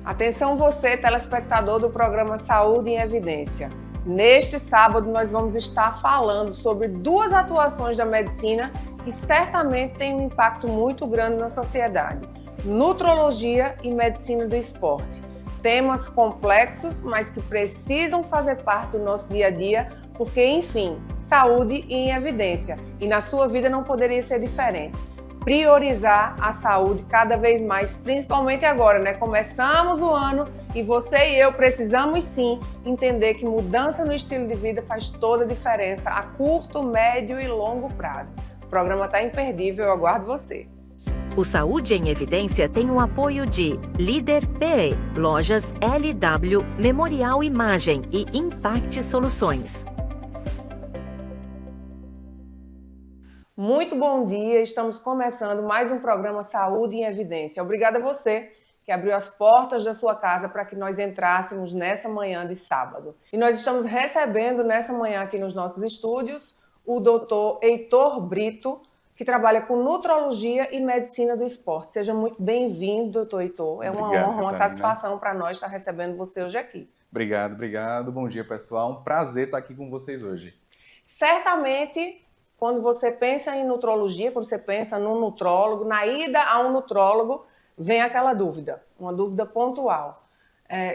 Atenção você, telespectador do programa Saúde em Evidência. Neste sábado nós vamos estar falando sobre duas atuações da medicina que certamente têm um impacto muito grande na sociedade: nutrologia e medicina do esporte. Temas complexos, mas que precisam fazer parte do nosso dia a dia, porque, enfim, saúde em evidência. E na sua vida não poderia ser diferente. Priorizar a saúde cada vez mais, principalmente agora, né? Começamos o ano e você e eu precisamos sim entender que mudança no estilo de vida faz toda a diferença a curto, médio e longo prazo. O programa está imperdível, eu aguardo você. O Saúde em Evidência tem o apoio de Líder PE, Lojas LW, Memorial Imagem e Impact Soluções. Muito bom dia, estamos começando mais um programa Saúde em Evidência. Obrigada a você que abriu as portas da sua casa para que nós entrássemos nessa manhã de sábado. E nós estamos recebendo nessa manhã aqui nos nossos estúdios o Dr. Heitor Brito, que trabalha com nutrologia e medicina do esporte. Seja muito bem-vindo, doutor Heitor. É uma honra, uma satisfação para nós estar recebendo você hoje aqui. Obrigado. Bom dia, pessoal. Um prazer estar aqui com vocês hoje. Certamente, quando você pensa em nutrologia, quando você pensa num nutrólogo, na ida a um nutrólogo, vem aquela dúvida, uma dúvida pontual.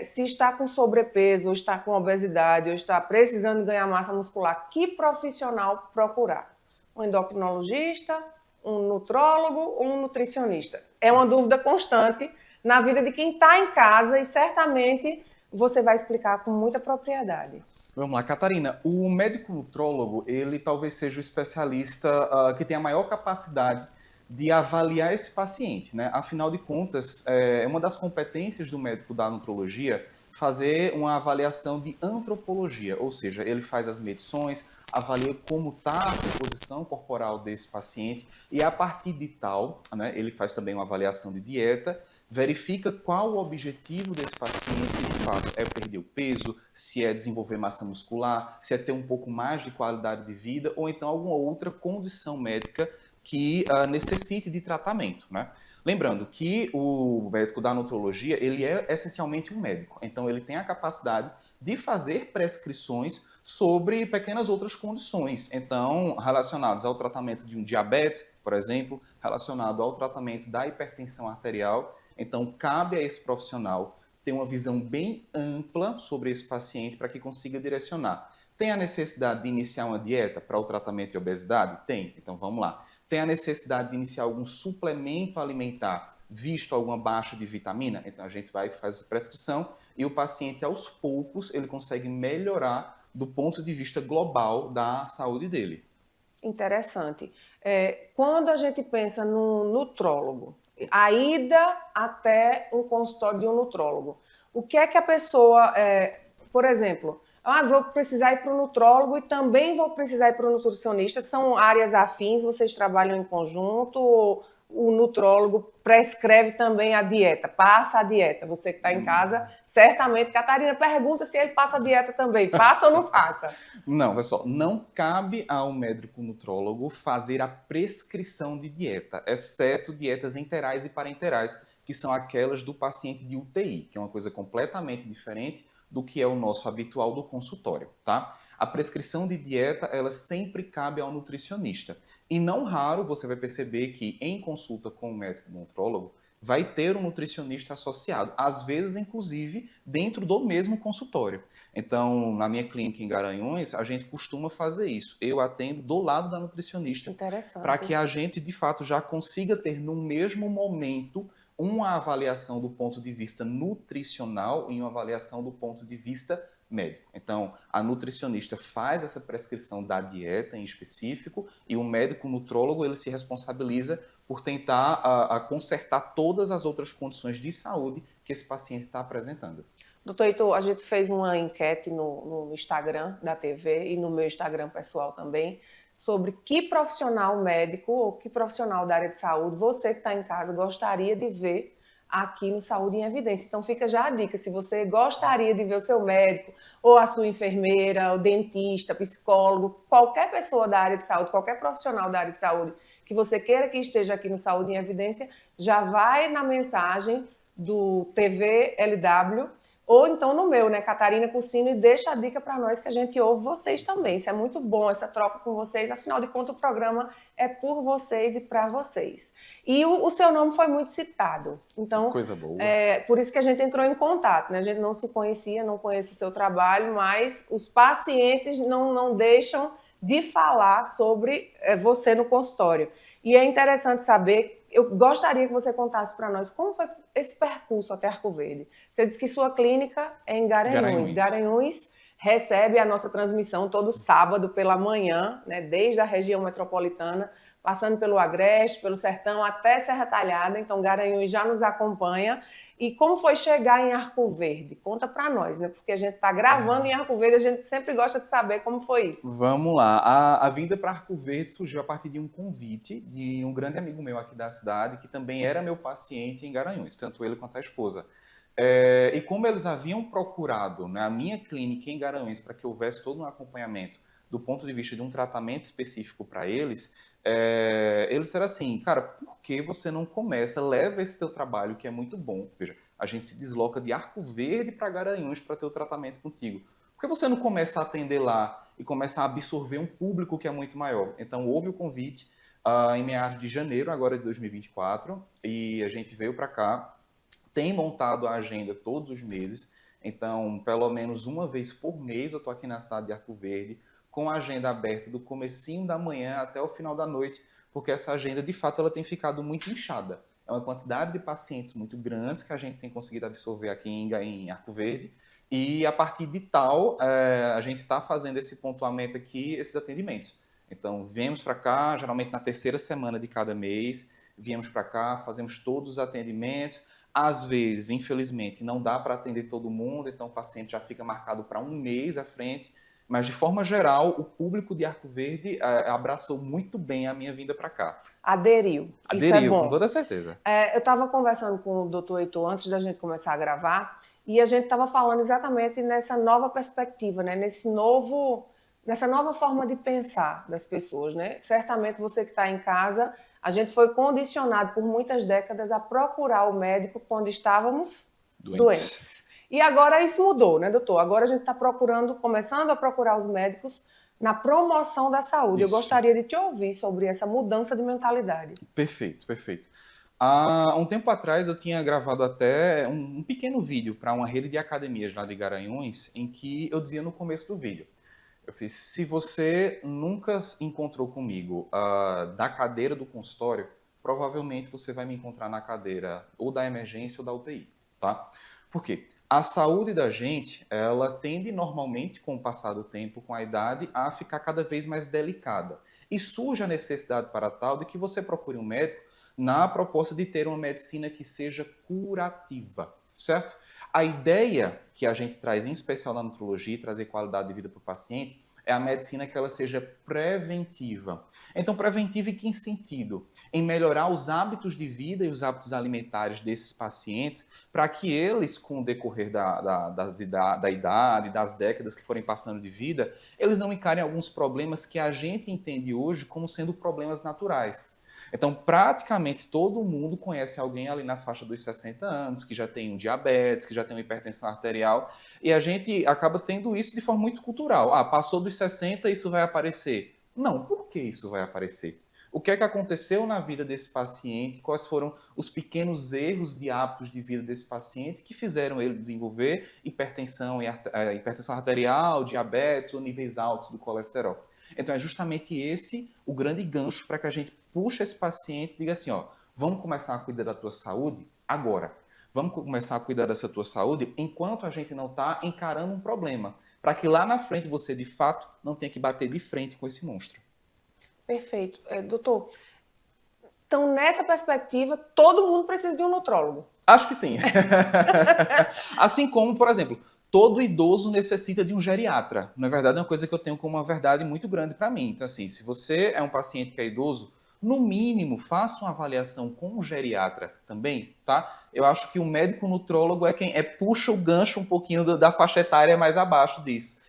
Se está com sobrepeso, ou está com obesidade, ou está precisando ganhar massa muscular, que profissional procurar? Um endocrinologista, um nutrólogo ou um nutricionista? É uma dúvida constante na vida de quem está em casa e certamente você vai explicar com muita propriedade. Vamos lá, Catarina. O médico nutrólogo, ele talvez seja o especialista que tem a maior capacidade de avaliar esse paciente, né? Afinal de contas, é uma das competências do médico da nutrologia fazer uma avaliação de antropologia, ou seja, ele faz as medições, avalia como está a composição corporal desse paciente e a partir de tal, né, ele faz também uma avaliação de dieta, verifica qual o objetivo desse paciente, se de fato é perder o peso, se é desenvolver massa muscular, se é ter um pouco mais de qualidade de vida ou então alguma outra condição médica que necessite de tratamento, né? Lembrando que o médico da nutrologia, ele é essencialmente um médico, então ele tem a capacidade de fazer prescrições sobre pequenas outras condições, então relacionadas ao tratamento de um diabetes, por exemplo, relacionado ao tratamento da hipertensão arterial. Então cabe a esse profissional ter uma visão bem ampla sobre esse paciente para que consiga direcionar. Tem a necessidade de iniciar uma dieta para o tratamento de obesidade? Tem, então vamos lá. Tem a necessidade de iniciar algum suplemento alimentar, visto alguma baixa de vitamina? Então a gente vai fazer a prescrição e o paciente, aos poucos, ele consegue melhorar do ponto de vista global da saúde dele. Interessante. Quando a gente pensa no nutrólogo, a ida até um consultório de um nutrólogo, o que é que a pessoa, por exemplo, vou precisar ir para o nutrólogo e também vou precisar ir para o nutricionista, são áreas afins, vocês trabalham em conjunto, ou o nutrólogo prescreve também a dieta, passa a dieta? Você que está em casa, certamente, Catarina, pergunta se ele passa a dieta também, passa ou não passa? Não, pessoal, não cabe ao médico nutrólogo fazer a prescrição de dieta, exceto dietas enterais e parenterais, que são aquelas do paciente de UTI, que é uma coisa completamente diferente do que é o nosso habitual do consultório, tá? A prescrição de dieta, ela sempre cabe ao nutricionista. E não raro você vai perceber que em consulta com o médico nutrólogo vai ter um nutricionista associado, às vezes inclusive dentro do mesmo consultório. Então, na minha clínica em Garanhuns, a gente costuma fazer isso. Eu atendo do lado da nutricionista para que a gente de fato já consiga ter no mesmo momento uma avaliação do ponto de vista nutricional e uma avaliação do ponto de vista médico. Então, a nutricionista faz essa prescrição da dieta em específico e o médico nutrólogo, ele se responsabiliza por tentar consertar todas as outras condições de saúde que esse paciente está apresentando. Doutor Heitor, a gente fez uma enquete no Instagram da TV e no meu Instagram pessoal também, sobre que profissional médico ou que profissional da área de saúde você que está em casa gostaria de ver aqui no Saúde em Evidência. Então fica já a dica, se você gostaria de ver o seu médico, ou a sua enfermeira, o dentista, psicólogo, qualquer pessoa da área de saúde, qualquer profissional da área de saúde que você queira que esteja aqui no Saúde em Evidência, já vai na mensagem do TV LW, ou então no meu, né, Catarina Cursino, e deixa a dica para nós que a gente ouve vocês também. Isso é muito bom, essa troca com vocês. Afinal de contas, o programa é por vocês e para vocês. E o seu nome foi muito citado. Então, coisa boa. Por isso que a gente entrou em contato, né? A gente não se conhecia, não conhece o seu trabalho, mas os pacientes não deixam de falar sobre você no consultório. E é interessante saber, eu gostaria que você contasse para nós como foi esse percurso até Arco Verde. Você disse que sua clínica é em Garanhuns. Garanhuns recebe a nossa transmissão todo sábado pela manhã, né, desde a região metropolitana, passando pelo Agreste, pelo Sertão, até Serra Talhada. Então, Garanhuns já nos acompanha. E como foi chegar em Arco Verde? Conta para nós, né? Porque a gente está gravando em Arco Verde, a gente sempre gosta de saber como foi isso. Vamos lá. A vinda para Arco Verde surgiu a partir de um convite de um grande amigo meu aqui da cidade, que também era meu paciente em Garanhuns, tanto ele quanto a esposa. E como eles haviam procurado, né, a minha clínica em Garanhuns para que houvesse todo um acompanhamento do ponto de vista de um tratamento específico para eles, eles disseram assim, cara, por que você não começa, leva esse teu trabalho que é muito bom, veja, a gente se desloca de Arco Verde para Garanhuns para ter o tratamento contigo. Por que você não começa a atender lá e começa a absorver um público que é muito maior? Então houve o convite em meados de janeiro agora de 2024 e a gente veio para cá, tem montado a agenda todos os meses, então pelo menos uma vez por mês eu estou aqui na cidade de Arco Verde, com a agenda aberta do comecinho da manhã até o final da noite, porque essa agenda, de fato, ela tem ficado muito inchada. É uma quantidade de pacientes muito grandes que a gente tem conseguido absorver aqui em Arco Verde, e a partir de tal, a gente está fazendo esse pontuamento aqui, esses atendimentos. Então, viemos para cá, geralmente na terceira semana de cada mês, viemos para cá, fazemos todos os atendimentos. Às vezes, infelizmente, não dá para atender todo mundo, então o paciente já fica marcado para um mês à frente, mas, de forma geral, o público de Arco Verde abraçou muito bem a minha vinda para cá. Aderiu. Isso é bom. Com toda certeza. Eu estava conversando com o doutor Heitor antes da gente começar a gravar, e a gente estava falando exatamente nessa nova perspectiva, né? Nessa nova forma de pensar das pessoas, né? Certamente você que está em casa, a gente foi condicionado por muitas décadas a procurar o médico quando estávamos doentes. E agora isso mudou, né, doutor? Agora a gente está começando a procurar os médicos na promoção da saúde. Isso. Eu gostaria de te ouvir sobre essa mudança de mentalidade. Perfeito, perfeito. Há um tempo atrás eu tinha gravado até um pequeno vídeo para uma rede de academias lá de Garanhuns, em que eu dizia no começo do vídeo, eu fiz, se você nunca encontrou comigo da cadeira do consultório, provavelmente você vai me encontrar na cadeira ou da emergência ou da UTI, tá? Por quê? A saúde da gente, ela tende normalmente, com o passar do tempo, com a idade, a ficar cada vez mais delicada. E surge a necessidade para tal de que você procure um médico na proposta de ter uma medicina que seja curativa, certo? A ideia que a gente traz, em especial na nutrologia, trazer qualidade de vida para o paciente, é a medicina que ela seja preventiva. Então, preventiva em que sentido? Em melhorar os hábitos de vida e os hábitos alimentares desses pacientes, para que eles, com o decorrer da idade, das décadas que forem passando de vida, eles não encarem alguns problemas que a gente entende hoje como sendo problemas naturais. Então, praticamente todo mundo conhece alguém ali na faixa dos 60 anos, que já tem um diabetes, que já tem uma hipertensão arterial, e a gente acaba tendo isso de forma muito cultural. Passou dos 60, isso vai aparecer. Não, por que isso vai aparecer? O que é que aconteceu na vida desse paciente? Quais foram os pequenos erros de hábitos de vida desse paciente que fizeram ele desenvolver hipertensão arterial, diabetes ou níveis altos do colesterol? Então, é justamente esse o grande gancho para que a gente puxe esse paciente e diga assim, ó, vamos começar a cuidar da tua saúde agora. Vamos começar a cuidar dessa tua saúde enquanto a gente não está encarando um problema, para que lá na frente você, de fato, não tenha que bater de frente com esse monstro. Perfeito. Doutor, então, nessa perspectiva, todo mundo precisa de um nutrólogo? Acho que sim. Assim como, por exemplo, todo idoso necessita de um geriatra. Na verdade, é uma coisa que eu tenho como uma verdade muito grande para mim. Então, assim, se você é um paciente que é idoso, no mínimo, faça uma avaliação com um geriatra também, tá? Eu acho que o médico nutrólogo é quem puxa o gancho um pouquinho da faixa etária mais abaixo disso,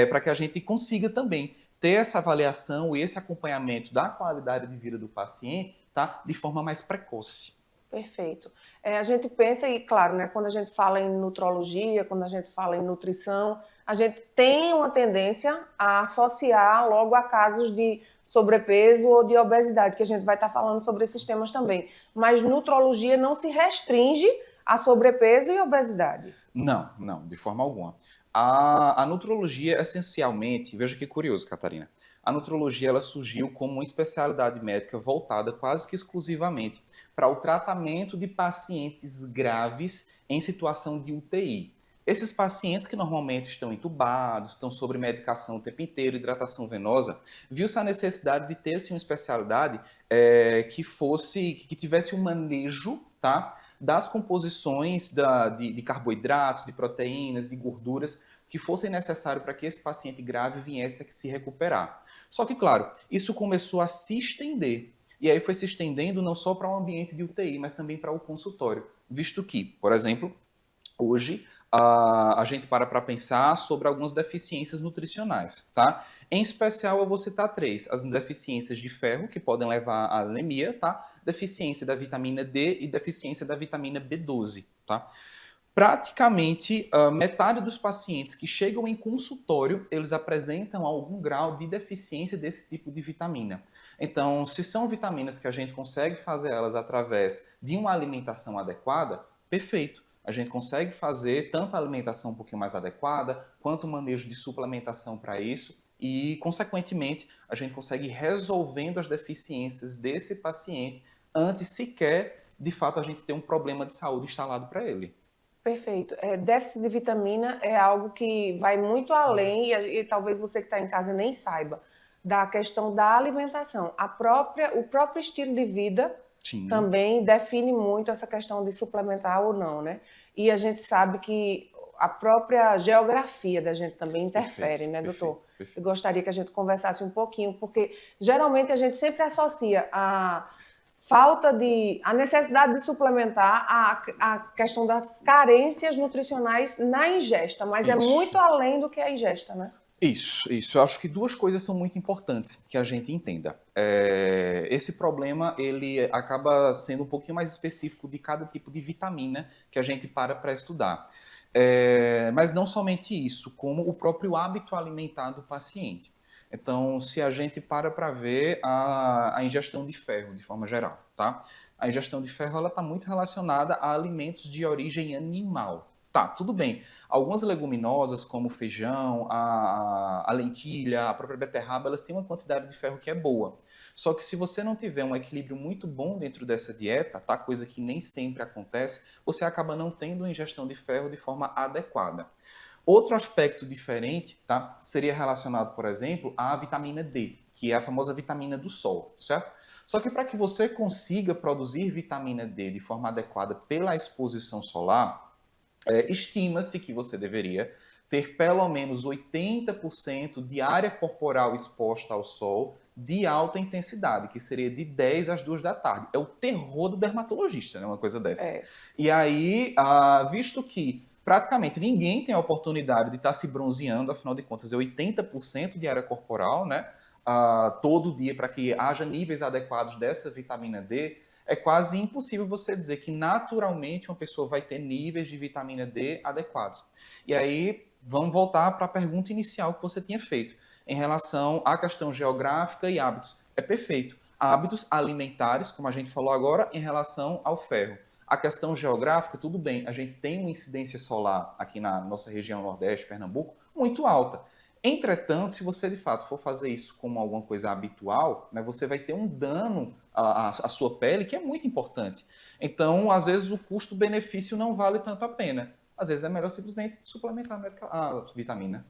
para que a gente consiga também ter essa avaliação e esse acompanhamento da qualidade de vida do paciente, tá? De forma mais precoce. Perfeito. A gente pensa, e claro, né, quando a gente fala em nutrologia, quando a gente fala em nutrição, a gente tem uma tendência a associar logo a casos de sobrepeso ou de obesidade, que a gente vai estar falando sobre esses temas também. Mas nutrologia não se restringe a sobrepeso e obesidade. Não, de forma alguma. A nutrologia, essencialmente, veja que curioso, Catarina, a nutrologia ela surgiu como uma especialidade médica voltada quase que exclusivamente para o tratamento de pacientes graves em situação de UTI. Esses pacientes que normalmente estão entubados, estão sobre medicação o tempo inteiro, hidratação venosa, viu-se a necessidade de ter-se uma especialidade que tivesse um manejo, tá, das composições de carboidratos, de proteínas, de gorduras que fossem necessários para que esse paciente grave viesse a se recuperar. Só que, claro, isso começou a se estender. E aí foi se estendendo não só para o ambiente de UTI, mas também para o consultório. Visto que, por exemplo, hoje a gente para pensar sobre algumas deficiências nutricionais, tá? Em especial, eu vou citar 3. As deficiências de ferro, que podem levar à anemia, tá? Deficiência da vitamina D e deficiência da vitamina B12, tá? Praticamente, metade dos pacientes que chegam em consultório, eles apresentam algum grau de deficiência desse tipo de vitamina. Então, se são vitaminas que a gente consegue fazer elas através de uma alimentação adequada, perfeito. A gente consegue fazer tanto a alimentação um pouquinho mais adequada, quanto o manejo de suplementação para isso e, consequentemente, a gente consegue ir resolvendo as deficiências desse paciente antes sequer, de fato, a gente ter um problema de saúde instalado para ele. Perfeito. Déficit de vitamina é algo que vai muito além, e talvez você que está em casa nem saiba, da questão da alimentação. O próprio estilo de vida também define muito essa questão de suplementar ou não, né? E a gente sabe que a própria geografia da gente também interfere, né, doutor? Perfeito. Eu gostaria que a gente conversasse um pouquinho, porque geralmente a gente sempre associa a necessidade de suplementar a questão das carências nutricionais na ingesta, mas é muito além do que a ingesta, né? Isso. Eu acho que 2 coisas são muito importantes que a gente entenda. Esse problema, ele acaba sendo um pouquinho mais específico de cada tipo de vitamina que a gente para estudar. Mas não somente isso, como o próprio hábito alimentar do paciente. Então, se a gente para ver a ingestão de ferro, de forma geral, tá? A ingestão de ferro, ela está muito relacionada a alimentos de origem animal. Tá, tudo bem. Algumas leguminosas, como o feijão, a lentilha, a própria beterraba, elas têm uma quantidade de ferro que é boa. Só que se você não tiver um equilíbrio muito bom dentro dessa dieta, tá? Coisa que nem sempre acontece, você acaba não tendo uma ingestão de ferro de forma adequada. Outro aspecto diferente, tá, seria relacionado, por exemplo, à vitamina D, que é a famosa vitamina do sol, certo? Só que para que você consiga produzir vitamina D de forma adequada pela exposição solar, estima-se que você deveria ter pelo menos 80% de área corporal exposta ao sol de alta intensidade, que seria de 10 às 2 da tarde. É o terror do dermatologista, né, uma coisa dessa. E aí, visto que praticamente ninguém tem a oportunidade de estar se bronzeando, afinal de contas é 80% de área corporal, né, todo dia, para que haja níveis adequados dessa vitamina D, é quase impossível você dizer que naturalmente uma pessoa vai ter níveis de vitamina D adequados. E aí, vamos voltar para a pergunta inicial que você tinha feito, em relação à questão geográfica e hábitos. É perfeito. Hábitos alimentares, como a gente falou agora, em relação ao ferro. A questão geográfica, tudo bem, a gente tem uma incidência solar aqui na nossa região Nordeste, Pernambuco, muito alta. Entretanto, se você de fato for fazer isso como alguma coisa habitual, né, você vai ter um dano à sua pele que é muito importante. Então, às vezes, o custo-benefício não vale tanto a pena. Às vezes é melhor simplesmente suplementar a vitamina.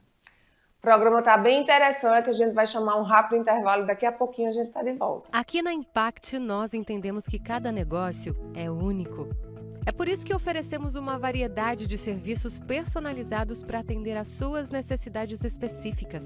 O programa está bem interessante, a gente vai chamar um rápido intervalo e daqui a pouquinho a gente está de volta. Aqui na Impact, nós entendemos que cada negócio é único. É por isso que oferecemos uma variedade de serviços personalizados para atender às suas necessidades específicas.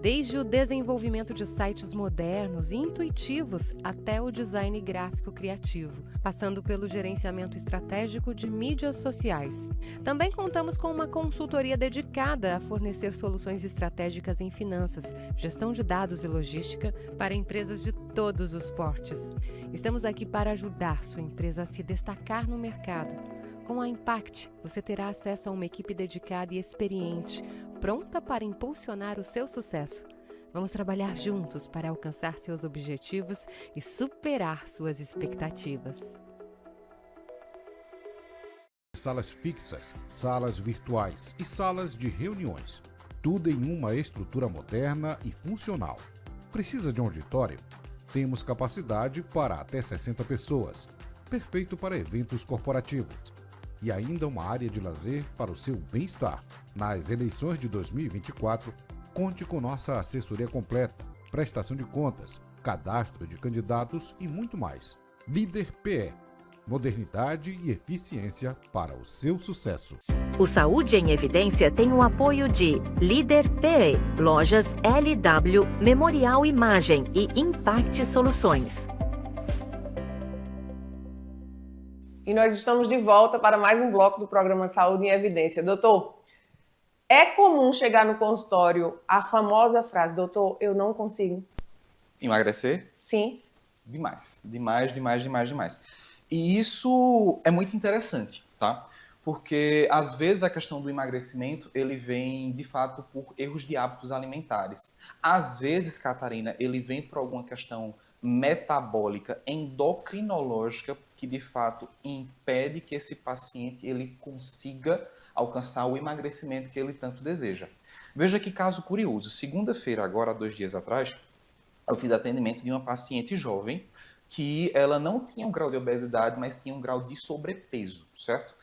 Desde o desenvolvimento de sites modernos e intuitivos até o design gráfico criativo, passando pelo gerenciamento estratégico de mídias sociais. Também contamos com uma consultoria dedicada a fornecer soluções estratégicas em finanças, gestão de dados e logística para empresas de todos os portes. Estamos aqui para ajudar sua empresa a se destacar no mercado. Com a Impact, você terá acesso a uma equipe dedicada e experiente, pronta para impulsionar o seu sucesso. Vamos trabalhar juntos para alcançar seus objetivos e superar suas expectativas. Salas fixas, salas virtuais e salas de reuniões. Tudo em uma estrutura moderna e funcional. Precisa de um auditório? Temos capacidade para até 60 pessoas. Perfeito para eventos corporativos. E ainda uma área de lazer para o seu bem-estar. Nas eleições de 2024, conte com nossa assessoria completa, prestação de contas, cadastro de candidatos e muito mais. Líder PE. Modernidade e eficiência para o seu sucesso. O Saúde em Evidência tem o apoio de Líder PE, Lojas LW, Memorial Imagem e Impact Soluções. E nós estamos de volta para mais um bloco do programa Saúde em Evidência. Doutor, é comum chegar no consultório a famosa frase, doutor, eu não consigo. Emagrecer? Sim. Demais. E isso é muito interessante, tá? Porque, às vezes, a questão do emagrecimento, ele vem, de fato, por erros de hábitos alimentares. Às vezes, Catarina, ele vem por alguma questão metabólica, endocrinológica, que, de fato, impede que esse paciente ele consiga alcançar o emagrecimento que ele tanto deseja. Veja que caso curioso. Segunda-feira, agora, 2 dias atrás, eu fiz atendimento de uma paciente jovem que ela não tinha um grau de obesidade, mas tinha um grau de sobrepeso, certo?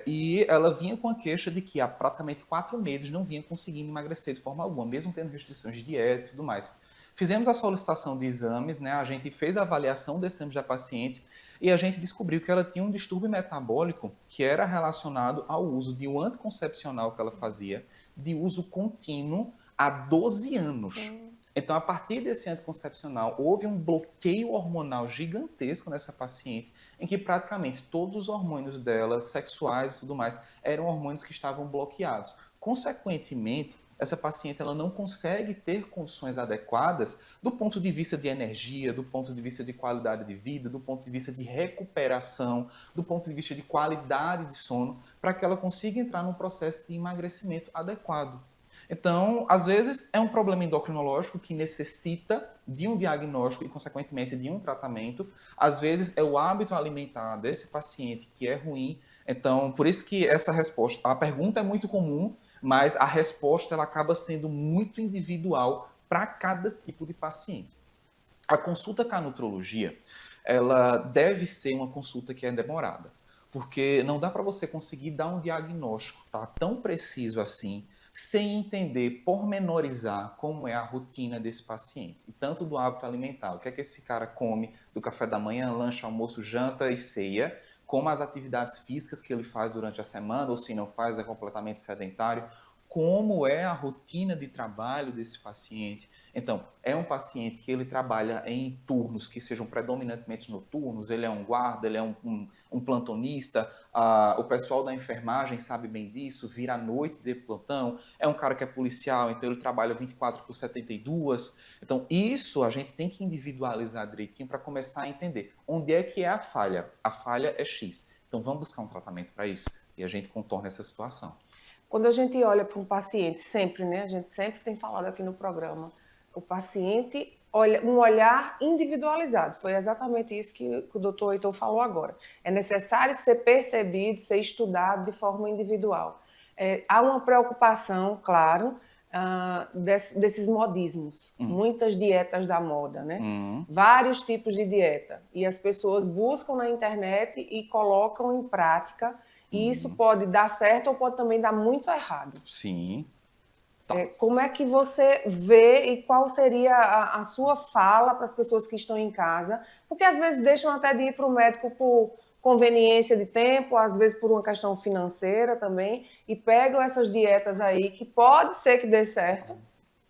E ela vinha com a queixa de que há praticamente 4 meses não vinha conseguindo emagrecer de forma alguma, mesmo tendo restrições de dieta e tudo mais. Fizemos a solicitação de exames, né? A gente fez a avaliação desses exames da paciente e a gente descobriu que ela tinha um distúrbio metabólico que era relacionado ao uso de um anticoncepcional que ela fazia, de uso contínuo há 12 anos. Então, a partir desse anticoncepcional, houve um bloqueio hormonal gigantesco nessa paciente, em que praticamente todos os hormônios dela, sexuais e tudo mais, eram hormônios que estavam bloqueados. Consequentemente, essa paciente ela não consegue ter condições adequadas do ponto de vista de energia, do ponto de vista de qualidade de vida, do ponto de vista de recuperação, do ponto de vista de qualidade de sono, para que ela consiga entrar num processo de emagrecimento adequado. Então, às vezes, é um problema endocrinológico que necessita de um diagnóstico e, consequentemente, de um tratamento. Às vezes, é o hábito alimentar desse paciente que é ruim. Então, por isso que essa resposta... A pergunta é muito comum, mas a resposta ela acaba sendo muito individual para cada tipo de paciente. A consulta com a nutrologia, ela deve ser uma consulta que é demorada, porque não dá para você conseguir dar um diagnóstico tão preciso assim, sem entender, pormenorizar como é a rotina desse paciente. E tanto do hábito alimentar, o que é que esse cara come do café da manhã, lanche, almoço, janta e ceia, como as atividades físicas que ele faz durante a semana, ou se não faz, é completamente sedentário, como é a rotina de trabalho desse paciente. Então, é um paciente que ele trabalha em turnos que sejam predominantemente noturnos, ele é um guarda, ele é um plantonista, o pessoal da enfermagem sabe bem disso, vira à noite de plantão, é um cara que é policial, então ele trabalha 24/72. Então, isso a gente tem que individualizar direitinho para começar a entender onde é que é a falha. A falha é X. Então, vamos buscar um tratamento para isso e a gente contorna essa situação. Quando a gente olha para um paciente, sempre, né? A gente sempre tem falado aqui no programa, o paciente olha um olhar individualizado. Foi exatamente isso que o doutor Heitor falou agora. É necessário ser percebido, ser estudado de forma individual. Há uma preocupação, claro, desses modismos. Muitas dietas da moda, né? Vários tipos de dieta. E as pessoas buscam na internet e colocam em prática. E isso pode dar certo ou pode também dar muito errado. Sim. Como é que você vê e qual seria a sua fala para as pessoas que estão em casa? Porque às vezes deixam até de ir para o médico por conveniência de tempo, às vezes por uma questão financeira também, e pegam essas dietas aí que pode ser que dê certo,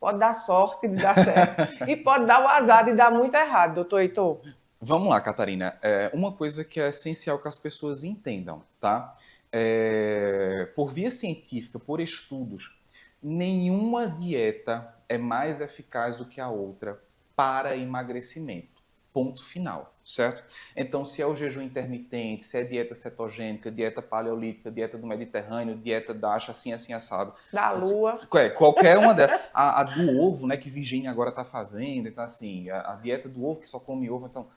pode dar sorte de dar certo, e pode dar o azar de dar muito errado, doutor Heitor. Vamos lá, Catarina. Uma coisa que é essencial que as pessoas entendam, tá? Por via científica, por estudos, nenhuma dieta é mais eficaz do que a outra para emagrecimento. Ponto final, certo? Então, se é o jejum intermitente, se é dieta cetogênica, dieta paleolítica, dieta do Mediterrâneo, dieta DASH, assim, assado. Da lua. Qualquer uma delas. A do ovo, né, que Virginia agora está fazendo. Então, assim, a dieta do ovo, que só come ovo. Então,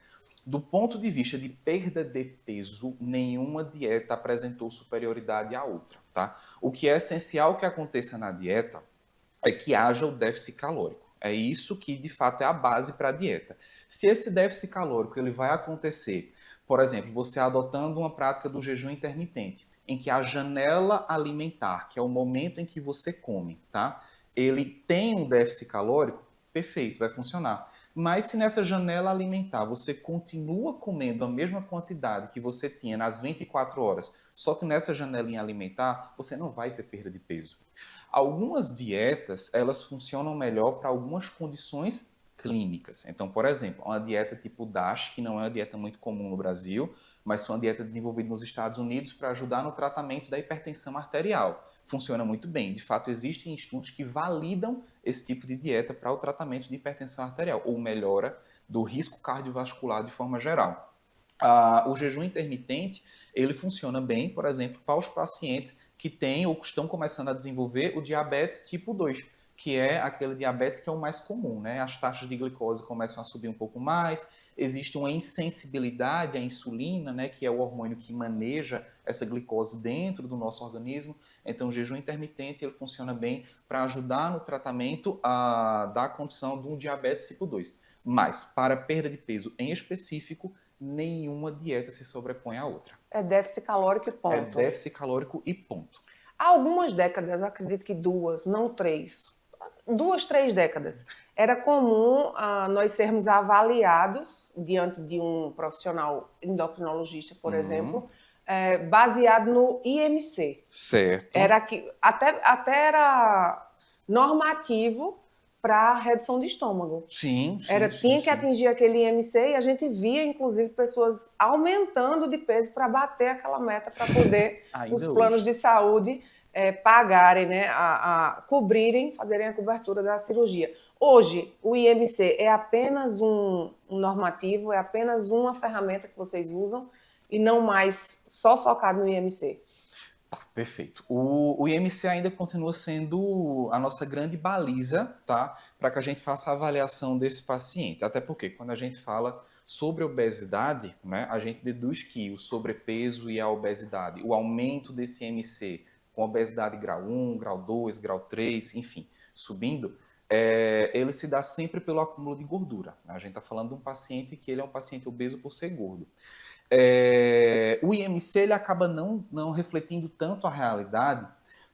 do ponto de vista de perda de peso, nenhuma dieta apresentou superioridade à outra, tá? O que é essencial que aconteça na dieta é que haja o déficit calórico. É isso que, de fato, é a base para a dieta. Se esse déficit calórico ele vai acontecer, por exemplo, você adotando uma prática do jejum intermitente, em que a janela alimentar, que é o momento em que você come, tá? Ele tem um déficit calórico, perfeito, vai funcionar. Mas se nessa janela alimentar você continua comendo a mesma quantidade que você tinha nas 24 horas, só que nessa janelinha alimentar, você não vai ter perda de peso. Algumas dietas, elas funcionam melhor para algumas condições clínicas. Então, por exemplo, uma dieta tipo DASH, que não é uma dieta muito comum no Brasil, mas foi uma dieta desenvolvida nos Estados Unidos para ajudar no tratamento da hipertensão arterial. Funciona muito bem. De fato, existem estudos que validam esse tipo de dieta para o tratamento de hipertensão arterial, ou melhora do risco cardiovascular de forma geral. O jejum intermitente, ele funciona bem, por exemplo, para os pacientes que têm ou estão começando a desenvolver o diabetes tipo 2, que é aquele diabetes que é o mais comum, né? As taxas de glicose começam a subir um pouco mais, existe uma insensibilidade à insulina, né? Que é o hormônio que maneja essa glicose dentro do nosso organismo. Então, o jejum intermitente ele funciona bem para ajudar no tratamento da condição de um diabetes tipo 2. Mas, para perda de peso em específico, nenhuma dieta se sobrepõe à outra. É déficit calórico e ponto. É déficit calórico e ponto. Há algumas décadas, acredito que 2, não 3, 2, 3 décadas, era comum nós sermos avaliados diante de um profissional endocrinologista, por exemplo, baseado no IMC. Certo. Era que até era normativo para redução de estômago. Sim. Tinha que atingir aquele IMC e a gente via, inclusive, pessoas aumentando de peso para bater aquela meta, para poder os planos de saúde pagarem, né, cobrirem, fazerem a cobertura da cirurgia. Hoje, o IMC é apenas um normativo, é apenas uma ferramenta que vocês usam e não mais só focado no IMC. Tá, perfeito. O IMC ainda continua sendo a nossa grande baliza, tá? Para que a gente faça a avaliação desse paciente. Até porque quando a gente fala sobre obesidade, né, a gente deduz que o sobrepeso e a obesidade, o aumento desse IMC com obesidade grau 1, grau 2, grau 3, enfim, subindo, ele se dá sempre pelo acúmulo de gordura. A gente está falando de um paciente que ele é um paciente obeso por ser gordo. O IMC ele acaba não refletindo tanto a realidade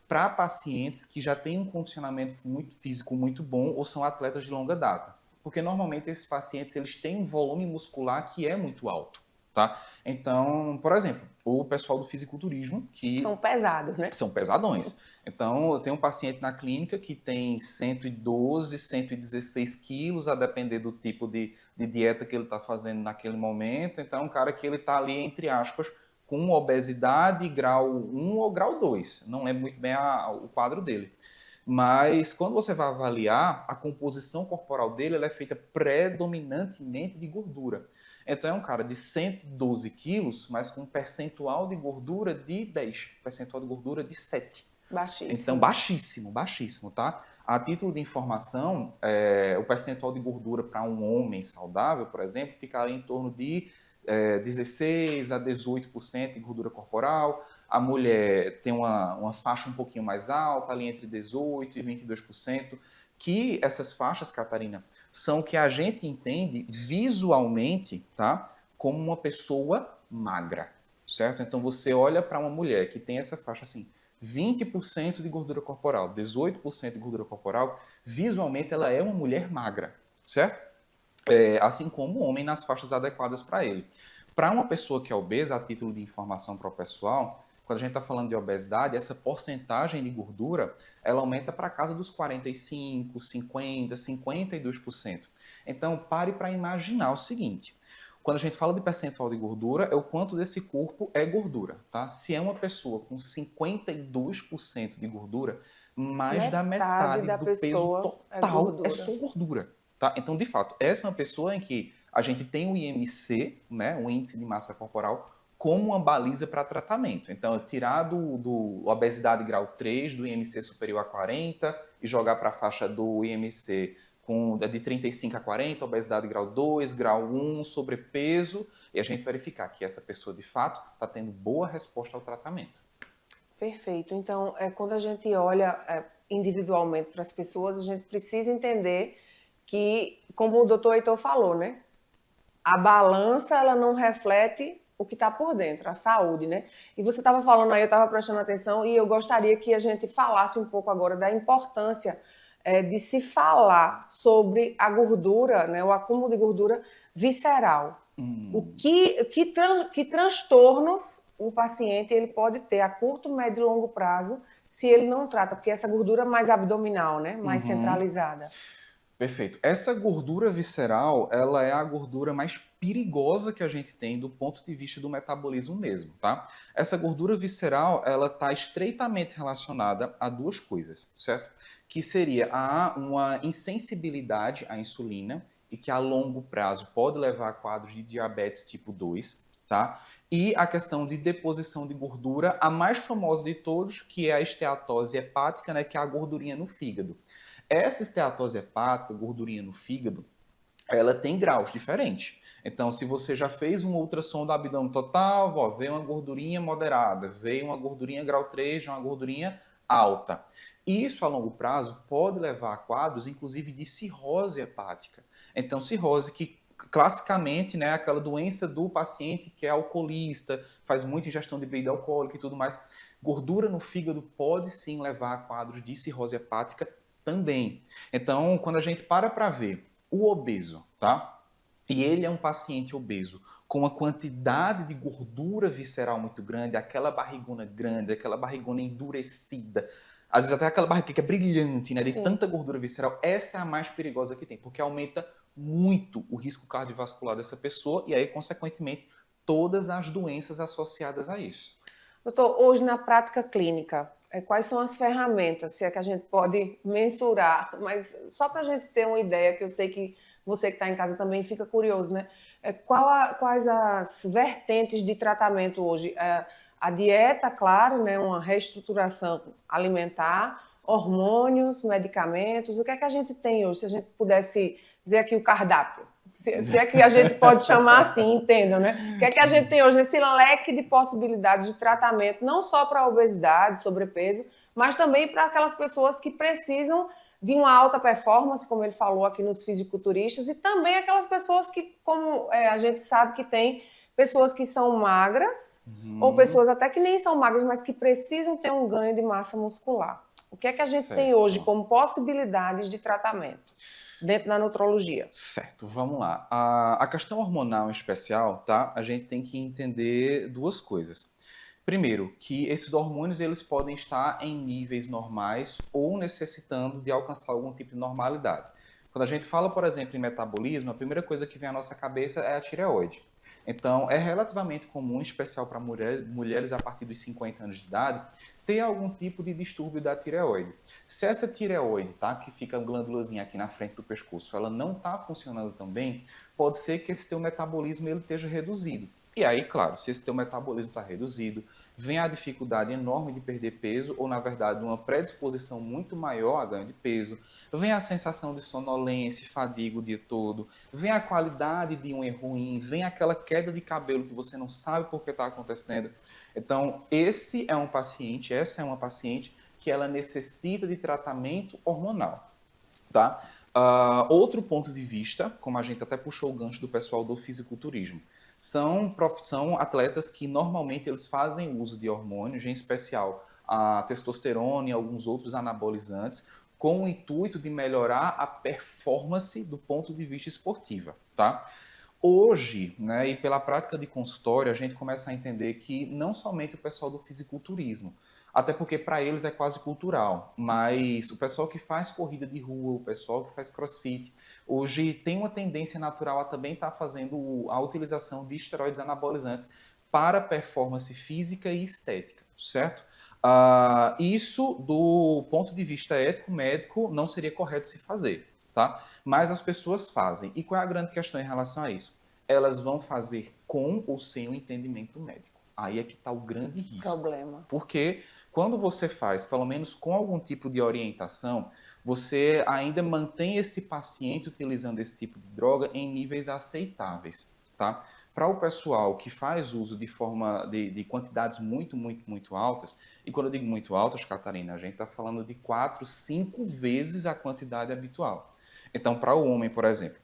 para pacientes que já têm um condicionamento físico muito bom ou são atletas de longa data. Porque normalmente esses pacientes eles têm um volume muscular que é muito alto. Tá? Então, por exemplo, o pessoal do fisiculturismo que... São pesados, né? São pesadões. Então, eu tenho um paciente na clínica que tem 112, 116 quilos, a depender do tipo de dieta que ele está fazendo naquele momento. Então, é um cara que ele está ali, entre aspas, com obesidade grau 1 ou grau 2. Não lembro muito bem o quadro dele. Mas, quando você vai avaliar, a composição corporal dele ela é feita predominantemente de gordura. Então, é um cara de 112 quilos, mas com um percentual de gordura de 10, percentual de gordura de 7. Baixíssimo. Então, baixíssimo, tá? A título de informação, o percentual de gordura para um homem saudável, por exemplo, fica ali em torno de 16% a 18% de gordura corporal. A mulher tem uma faixa um pouquinho mais alta, ali entre 18% e 22%. Que essas faixas, Catarina, são que a gente entende visualmente, tá, como uma pessoa magra, certo? Então, você olha para uma mulher que tem essa faixa assim, 20% de gordura corporal, 18% de gordura corporal, visualmente ela é uma mulher magra, certo? Assim como o homem nas faixas adequadas para ele. Para uma pessoa que é obesa, a título de informação para o pessoal, quando a gente está falando de obesidade, essa porcentagem de gordura, ela aumenta para casa dos 45%, 50%, 52%. Então, pare para imaginar o seguinte. Quando a gente fala de percentual de gordura, é o quanto desse corpo é gordura, tá? Se é uma pessoa com 52% de gordura, mais da metade do peso total é só gordura. Tá? Então, de fato, essa é uma pessoa em que a gente tem o IMC, né, o índice de massa corporal, como uma baliza para tratamento. Então, tirar do obesidade grau 3, do IMC superior a 40, e jogar para a faixa do IMC de 35 a 40, obesidade grau 2, grau 1, sobrepeso, e a gente verificar que essa pessoa, de fato, está tendo boa resposta ao tratamento. Perfeito. Então, quando a gente olha individualmente para as pessoas, a gente precisa entender que, como o doutor Heitor falou, né? A balança, ela não reflete o que está por dentro, a saúde, né? E você estava falando aí, eu estava prestando atenção, e eu gostaria que a gente falasse um pouco agora da importância de se falar sobre a gordura, né? O acúmulo de gordura visceral. Que transtornos o paciente ele pode ter a curto, médio e longo prazo se ele não trata, porque essa gordura é mais abdominal, né? Mais centralizada. Perfeito. Essa gordura visceral, ela é a gordura mais perigosa que a gente tem do ponto de vista do metabolismo mesmo, tá? Essa gordura visceral, ela está estreitamente relacionada a duas coisas, certo? Que seria uma insensibilidade à insulina e que a longo prazo pode levar a quadros de diabetes tipo 2, tá? E a questão de deposição de gordura, a mais famosa de todos, que é a esteatose hepática, né? Que é a gordurinha no fígado. Essa esteatose hepática, gordurinha no fígado, ela tem graus diferentes. Então, se você já fez um ultrassom do abdômen total, veio uma gordurinha moderada, veio uma gordurinha grau 3, uma gordurinha alta. Isso, a longo prazo, pode levar a quadros, inclusive, de cirrose hepática. Então, cirrose que, classicamente, né, aquela doença do paciente que é alcoolista, faz muita ingestão de bebida alcoólica e tudo mais. Gordura no fígado pode, sim, levar a quadros de cirrose hepática também. Então, quando a gente para ver o obeso, tá? E ele é um paciente obeso com uma quantidade de gordura visceral muito grande, aquela barrigona grande, aquela barrigona endurecida, às vezes até aquela barriga que é brilhante, né? De tanta gordura visceral, essa é a mais perigosa que tem, porque aumenta muito o risco cardiovascular dessa pessoa e aí, consequentemente, todas as doenças associadas a isso. Doutor, hoje na prática clínica, quais são as ferramentas, se é que a gente pode mensurar, mas só para a gente ter uma ideia, que eu sei que você que está em casa também fica curioso, né? Quais as vertentes de tratamento hoje? A dieta, claro, né? Uma reestruturação alimentar, hormônios, medicamentos, o que é que a gente tem hoje? Se a gente pudesse dizer aqui o cardápio. Se é que a gente pode chamar assim, entendam, né? O que é que a gente tem hoje nesse leque de possibilidades de tratamento, não só para a obesidade, sobrepeso, mas também para aquelas pessoas que precisam de uma alta performance, como ele falou aqui nos fisiculturistas, e também aquelas pessoas que, como a gente sabe que tem pessoas que são magras, ou pessoas até que nem são magras, mas que precisam ter um ganho de massa muscular. O que é que a gente tem hoje como possibilidades de tratamento dentro da nutrologia? Certo, vamos lá. A questão hormonal em especial, tá? A gente tem que entender duas coisas. Primeiro, que esses hormônios eles podem estar em níveis normais ou necessitando de alcançar algum tipo de normalidade. Quando a gente fala, por exemplo, em metabolismo, a primeira coisa que vem à nossa cabeça é a tireoide. Então, é relativamente comum, em especial para mulheres a partir dos 50 anos de idade, ter algum tipo de distúrbio da tireoide. Se essa tireoide, tá, que fica a glândulazinha aqui na frente do pescoço, ela não está funcionando tão bem, pode ser que esse teu metabolismo ele esteja reduzido. E aí, claro, se esse teu metabolismo está reduzido, vem a dificuldade enorme de perder peso, ou na verdade uma predisposição muito maior a ganho de peso, vem a sensação de sonolência, fadiga o dia todo, vem a qualidade de unha ruim, vem aquela queda de cabelo que você não sabe por que está acontecendo. Então, essa é uma paciente que ela necessita de tratamento hormonal, tá? Outro ponto de vista, como a gente até puxou o gancho do pessoal do fisiculturismo, são atletas que normalmente eles fazem uso de hormônios, em especial a testosterona e alguns outros anabolizantes, com o intuito de melhorar a performance do ponto de vista esportiva, tá? Hoje, né, e pela prática de consultório, a gente começa a entender que não somente o pessoal do fisiculturismo, até porque para eles é quase cultural, mas o pessoal que faz corrida de rua, o pessoal que faz crossfit, hoje tem uma tendência natural a também estar fazendo a utilização de esteroides anabolizantes para performance física e estética, certo? Isso, do ponto de vista ético-médico, não seria correto se fazer, tá? Mas as pessoas fazem. E qual é a grande questão em relação a isso? Elas vão fazer com ou sem o entendimento médico. Aí é que está o grande risco. Problema. Porque quando você faz, pelo menos com algum tipo de orientação, você ainda mantém esse paciente utilizando esse tipo de droga em níveis aceitáveis, tá? Para o pessoal que faz uso de forma de quantidades muito altas, e quando eu digo muito altas, Catarina, a gente está falando de 4, 5 vezes a quantidade habitual. Então, para o homem, por exemplo,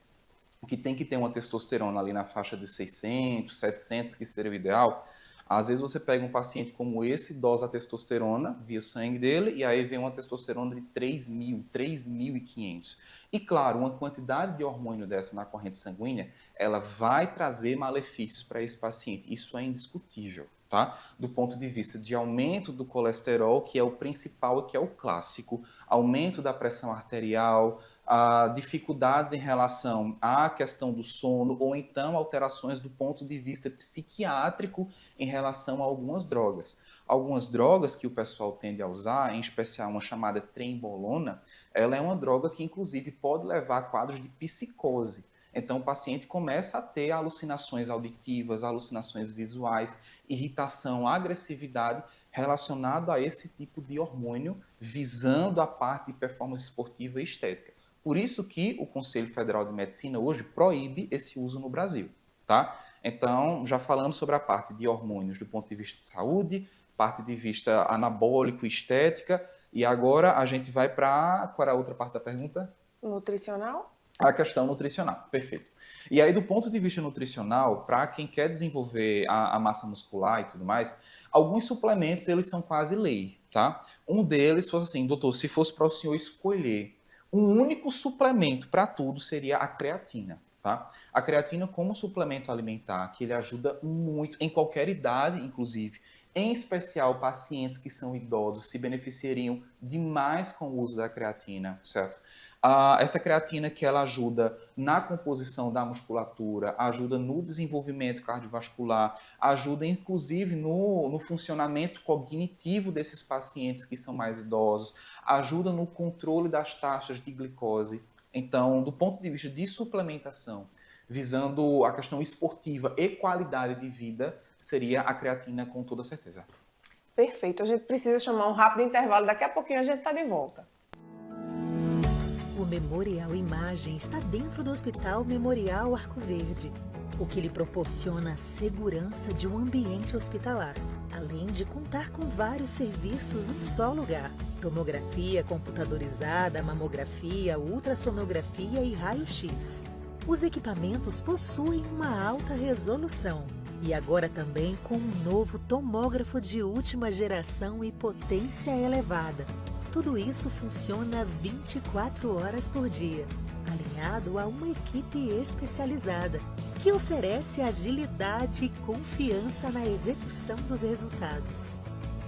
que tem que ter uma testosterona ali na faixa de 600, 700, que seria o ideal, às vezes você pega um paciente como esse, dosa a testosterona via sangue dele, e aí vem uma testosterona de 3.000, 3.500. E claro, uma quantidade de hormônio dessa na corrente sanguínea, ela vai trazer malefícios para esse paciente. Isso é indiscutível, tá? Do ponto de vista de aumento do colesterol, que é o principal e que é o clássico, aumento da pressão arterial, dificuldades em relação à questão do sono, ou então alterações do ponto de vista psiquiátrico em relação a algumas drogas. Algumas drogas que o pessoal tende a usar, em especial uma chamada trembolona, ela é uma droga que inclusive pode levar a quadros de psicose. Então o paciente começa a ter alucinações auditivas, alucinações visuais, irritação, agressividade relacionado a esse tipo de hormônio, visando a parte de performance esportiva e estética. Por isso que o Conselho Federal de Medicina hoje proíbe esse uso no Brasil, tá? Então, já falamos sobre a parte de hormônios do ponto de vista de saúde, parte de vista anabólico e estética, e agora a gente vai para... Qual era a outra parte da pergunta? Nutricional? A questão nutricional, perfeito. E aí, do ponto de vista nutricional, para quem quer desenvolver a massa muscular e tudo mais, alguns suplementos, eles são quase lei, tá? Um deles fosse assim, doutor, se fosse para o senhor escolher um único suplemento para tudo, seria a creatina, tá? A creatina como suplemento alimentar, que ele ajuda muito, em qualquer idade, inclusive, em especial pacientes que são idosos, se beneficiariam demais com o uso da creatina, certo? Essa creatina que ela ajuda na composição da musculatura, ajuda no desenvolvimento cardiovascular, ajuda inclusive no funcionamento cognitivo desses pacientes que são mais idosos, ajuda no controle das taxas de glicose. Então, do ponto de vista de suplementação, visando a questão esportiva e qualidade de vida, seria a creatina com toda certeza. Perfeito, a gente precisa chamar um rápido intervalo, daqui a pouquinho a gente está de volta. O Memorial Imagem está dentro do Hospital Memorial Arco Verde, o que lhe proporciona a segurança de um ambiente hospitalar, além de contar com vários serviços num só lugar: tomografia computadorizada, mamografia, ultrassonografia e raio-x. Os equipamentos possuem uma alta resolução e agora também com um novo tomógrafo de última geração e potência elevada. Tudo isso funciona 24 horas por dia, alinhado a uma equipe especializada, que oferece agilidade e confiança na execução dos resultados.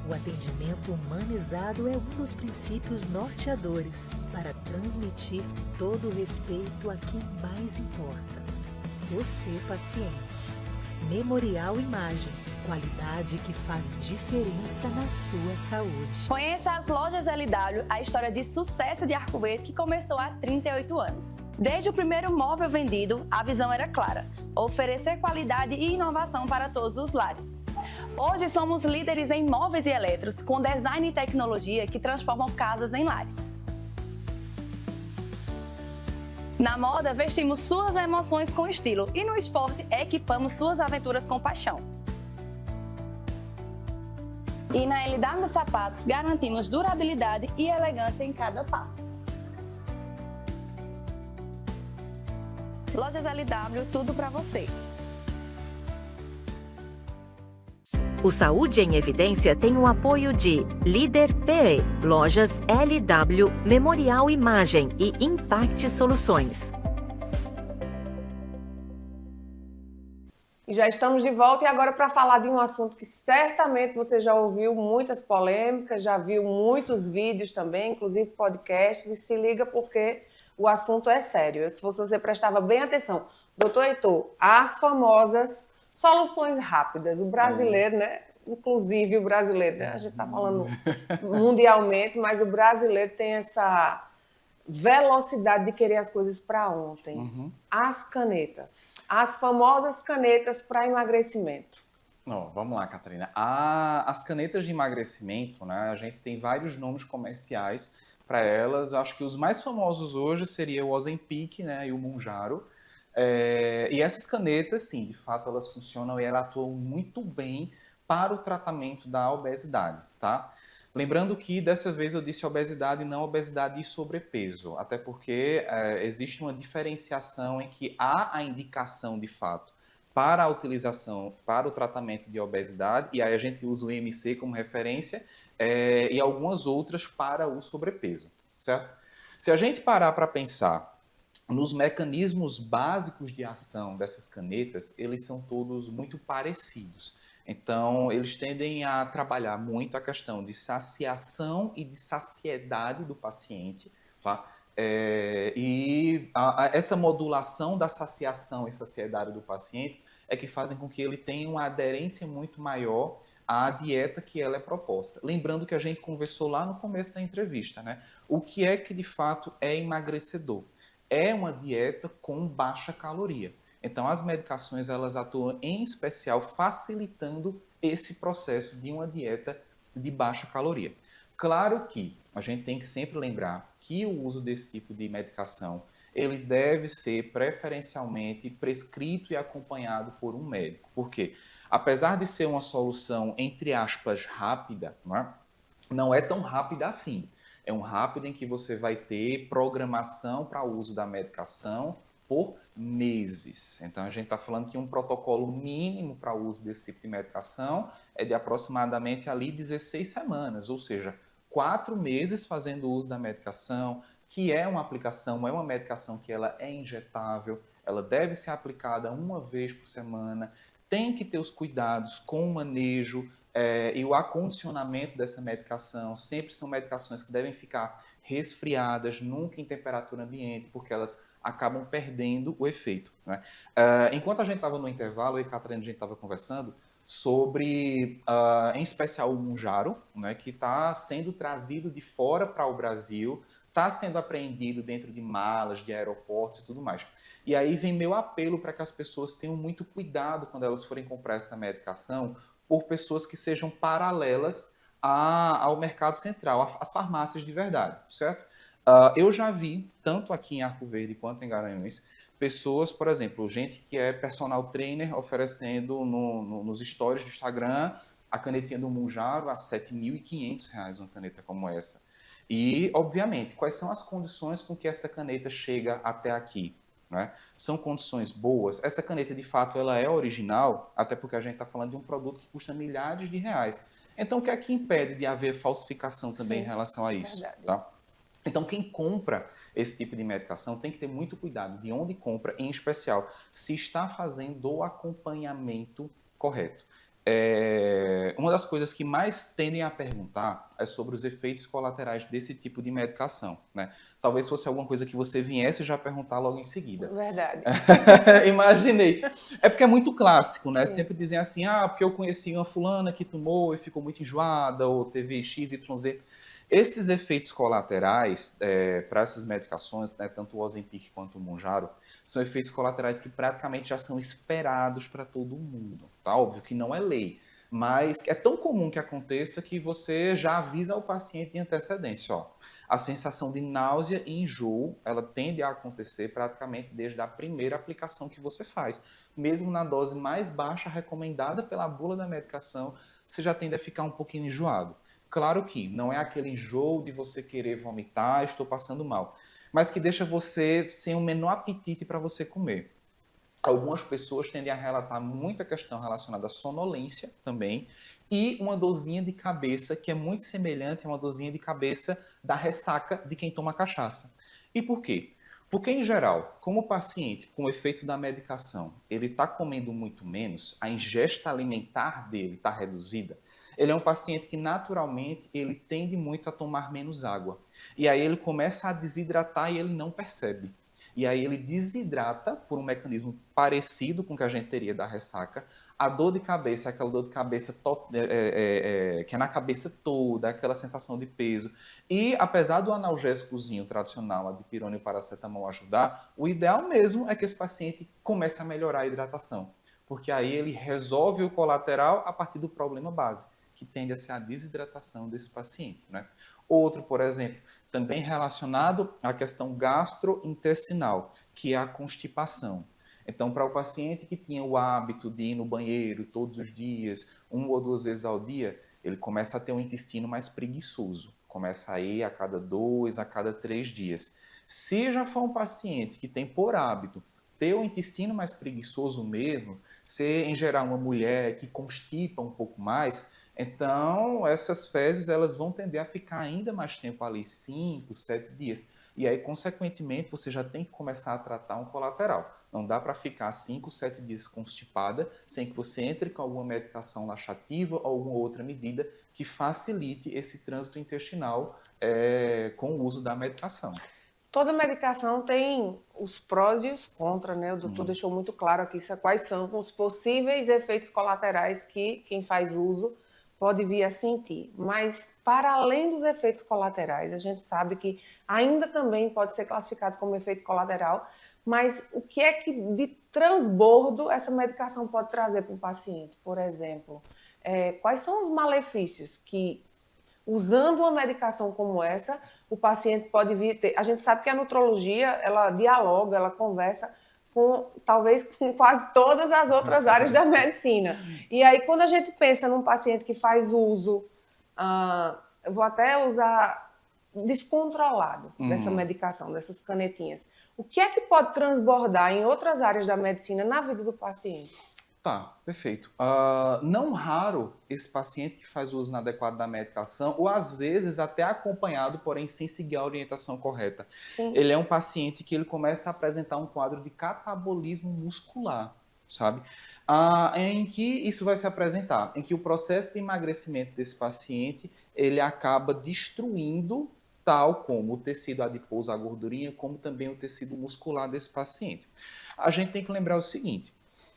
O atendimento humanizado é um dos princípios norteadores para transmitir todo o respeito a quem mais importa: você, paciente. Memorial Imagem, qualidade que faz diferença na sua saúde. Conheça as lojas LW, a história de sucesso de Arco Verde que começou há 38 anos. Desde o primeiro móvel vendido, a visão era clara: oferecer qualidade e inovação para todos os lares. Hoje somos líderes em móveis e eletros, com design e tecnologia que transformam casas em lares. Na moda, vestimos suas emoções com estilo e no esporte, equipamos suas aventuras com paixão. E na LW Sapatos, garantimos durabilidade e elegância em cada passo. Lojas LW, tudo para você. O Saúde em Evidência tem o apoio de Líder PE, Lojas LW, Memorial Imagem e Impact Soluções. E já estamos de volta e agora para falar de um assunto que certamente você já ouviu muitas polêmicas, já viu muitos vídeos também, inclusive podcasts, e se liga porque o assunto é sério. Se você prestava bem atenção, doutor Heitor, as famosas soluções rápidas. O brasileiro, né? Inclusive o brasileiro, né? A gente está falando mundialmente, mas o brasileiro tem essa velocidade de querer as coisas para ontem. As canetas, as famosas canetas para emagrecimento. Vamos lá, Catarina. As canetas de emagrecimento, né, a gente tem vários nomes comerciais para elas. Eu acho que os mais famosos hoje seriam o Ozempic, né, e o Mounjaro. E essas canetas, sim, de fato, elas funcionam e elas atuam muito bem para o tratamento da obesidade, tá? Lembrando que dessa vez eu disse obesidade e não obesidade e sobrepeso, até porque existe uma diferenciação em que há a indicação de fato para a utilização, para o tratamento de obesidade, e aí a gente usa o IMC como referência, e algumas outras para o sobrepeso, certo? Se a gente parar para pensar nos mecanismos básicos de ação dessas canetas, eles são todos muito parecidos. Então, eles tendem a trabalhar muito a questão de saciação e de saciedade do paciente, tá? Essa modulação da saciação e saciedade do paciente é que fazem com que ele tenha uma aderência muito maior à dieta que ela é proposta. Lembrando que a gente conversou lá no começo da entrevista, né? O que é que de fato é emagrecedor? É uma dieta com baixa caloria. Então, as medicações, elas atuam em especial facilitando esse processo de uma dieta de baixa caloria. Claro que a gente tem que sempre lembrar que o uso desse tipo de medicação, ele deve ser preferencialmente prescrito e acompanhado por um médico. Por quê? Apesar de ser uma solução, entre aspas, rápida, não é tão rápida assim. É um rápido em que você vai ter programação para o uso da medicação por meses. Então, a gente está falando que um protocolo mínimo para o uso desse tipo de medicação é de aproximadamente ali 16 semanas, ou seja, 4 meses fazendo uso da medicação, que é uma aplicação, é uma medicação que ela é injetável, ela deve ser aplicada uma vez por semana, tem que ter os cuidados com o manejo e o acondicionamento dessa medicação. Sempre são medicações que devem ficar resfriadas, nunca em temperatura ambiente, porque elas acabam perdendo o efeito, né? Enquanto a gente estava no intervalo, eu e a Catarina, a gente estava conversando sobre, em especial, o Mounjaro, né, que está sendo trazido de fora para o Brasil, está sendo apreendido dentro de malas, de aeroportos e tudo mais. E aí vem meu apelo para que as pessoas tenham muito cuidado quando elas forem comprar essa medicação por pessoas que sejam paralelas ao mercado central, às farmácias de verdade, certo? Eu já vi, tanto aqui em Arco Verde quanto em Garanhuns, pessoas, por exemplo, gente que é personal trainer oferecendo nos stories do Instagram a canetinha do Mounjaro a R$ 7.500, uma caneta como essa. E, obviamente, quais são as condições com que essa caneta chega até aqui? Né? São condições boas? Essa caneta, de fato, ela é original, até porque a gente está falando de um produto que custa milhares de reais. Então, o que é que impede de haver falsificação também em relação a isso? Tá? Então, quem compra esse tipo de medicação tem que ter muito cuidado de onde compra, em especial, se está fazendo o acompanhamento correto. Uma das coisas que mais tendem a perguntar é sobre os efeitos colaterais desse tipo de medicação, né? Talvez fosse alguma coisa que você viesse já perguntar logo em seguida. Verdade. Imaginei. É porque é muito clássico, né? Sim. Sempre dizem assim, porque eu conheci uma fulana que tomou e ficou muito enjoada, ou teve XYZ. Esses efeitos colaterais para essas medicações, né, tanto o Ozempic quanto o Mounjaro, são efeitos colaterais que praticamente já são esperados para todo mundo. Tá? Óbvio que não é lei, mas é tão comum que aconteça que você já avisa o paciente em antecedência. Ó, a sensação de náusea e enjoo, ela tende a acontecer praticamente desde a primeira aplicação que você faz. Mesmo na dose mais baixa recomendada pela bula da medicação, você já tende a ficar um pouquinho enjoado. Claro que não é aquele enjoo de você querer vomitar, estou passando mal, mas que deixa você sem o menor apetite para você comer. Algumas pessoas tendem a relatar muita questão relacionada à sonolência também e uma dorzinha de cabeça que é muito semelhante a uma dorzinha de cabeça da ressaca de quem toma cachaça. E por quê? Porque, em geral, como o paciente, com o efeito da medicação, ele está comendo muito menos, a ingesta alimentar dele está reduzida, ele é um paciente que, naturalmente, ele tende muito a tomar menos água. E aí ele começa a desidratar e ele não percebe. E aí ele desidrata, por um mecanismo parecido com o que a gente teria da ressaca, A dor de cabeça é aquela dor de cabeça que é na cabeça toda, aquela sensação de peso. E apesar do analgésicozinho tradicional, a dipirona e o paracetamol ajudar, o ideal mesmo é que esse paciente comece a melhorar a hidratação. Porque aí ele resolve o colateral a partir do problema base, que tende a ser a desidratação desse paciente, né? Outro, por exemplo, também relacionado à questão gastrointestinal, que é a constipação. Então, para o paciente que tinha o hábito de ir no banheiro todos os dias, 1 ou 2 vezes ao dia, ele começa a ter um intestino mais preguiçoso. Começa a ir a cada 2, a cada 3 dias. Se já for um paciente que tem por hábito ter o intestino mais preguiçoso mesmo, ser em geral uma mulher que constipa um pouco mais, então essas fezes elas vão tender a ficar ainda mais tempo ali, 5, 7 dias. E aí, consequentemente, você já tem que começar a tratar um colateral. Não dá para ficar 5, 7 dias constipada sem que você entre com alguma medicação laxativa ou alguma outra medida que facilite esse trânsito intestinal com o uso da medicação. Toda medicação tem os prós e os contras, né? O doutor deixou muito claro aqui quais são os possíveis efeitos colaterais que quem faz uso pode vir a sentir. Mas, para além dos efeitos colaterais, a gente sabe que ainda também pode ser classificado como efeito colateral, mas o que é que de transbordo essa medicação pode trazer para o paciente? Por exemplo, quais são os malefícios que, usando uma medicação como essa, o paciente pode vir ter? A gente sabe que a nutrologia, ela dialoga, ela conversa talvez com quase todas as outras áreas da medicina. E aí, quando a gente pensa num paciente que faz uso, eu vou até usar descontrolado dessa medicação, dessas canetinhas, o que é que pode transbordar em outras áreas da medicina na vida do paciente? Tá, perfeito. Não raro, esse paciente que faz o uso inadequado da medicação, ou às vezes até acompanhado, porém sem seguir a orientação correta. Sim. Ele é um paciente que ele começa a apresentar um quadro de catabolismo muscular, sabe? Em que isso vai se apresentar? Em que o processo de emagrecimento desse paciente, ele acaba destruindo tal como o tecido adiposo, a gordurinha, como também o tecido muscular desse paciente. A gente tem que lembrar o seguinte: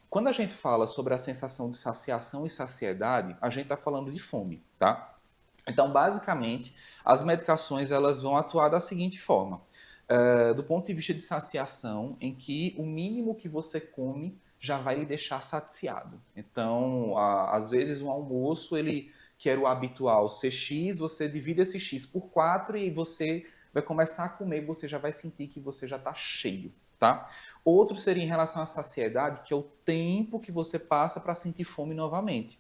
quando a gente fala sobre a sensação de saciação e saciedade, a gente está falando de fome, tá? Então, basicamente, as medicações elas vão atuar da seguinte forma. Do ponto de vista de saciação, em que o mínimo que você come já vai lhe deixar saciado. Então, às vezes, um almoço, ele quer o habitual ser X, você divide esse X por 4 e você vai começar a comer, você já vai sentir que você já está cheio. Tá? Outro seria em relação à saciedade, que é o tempo que você passa para sentir fome novamente.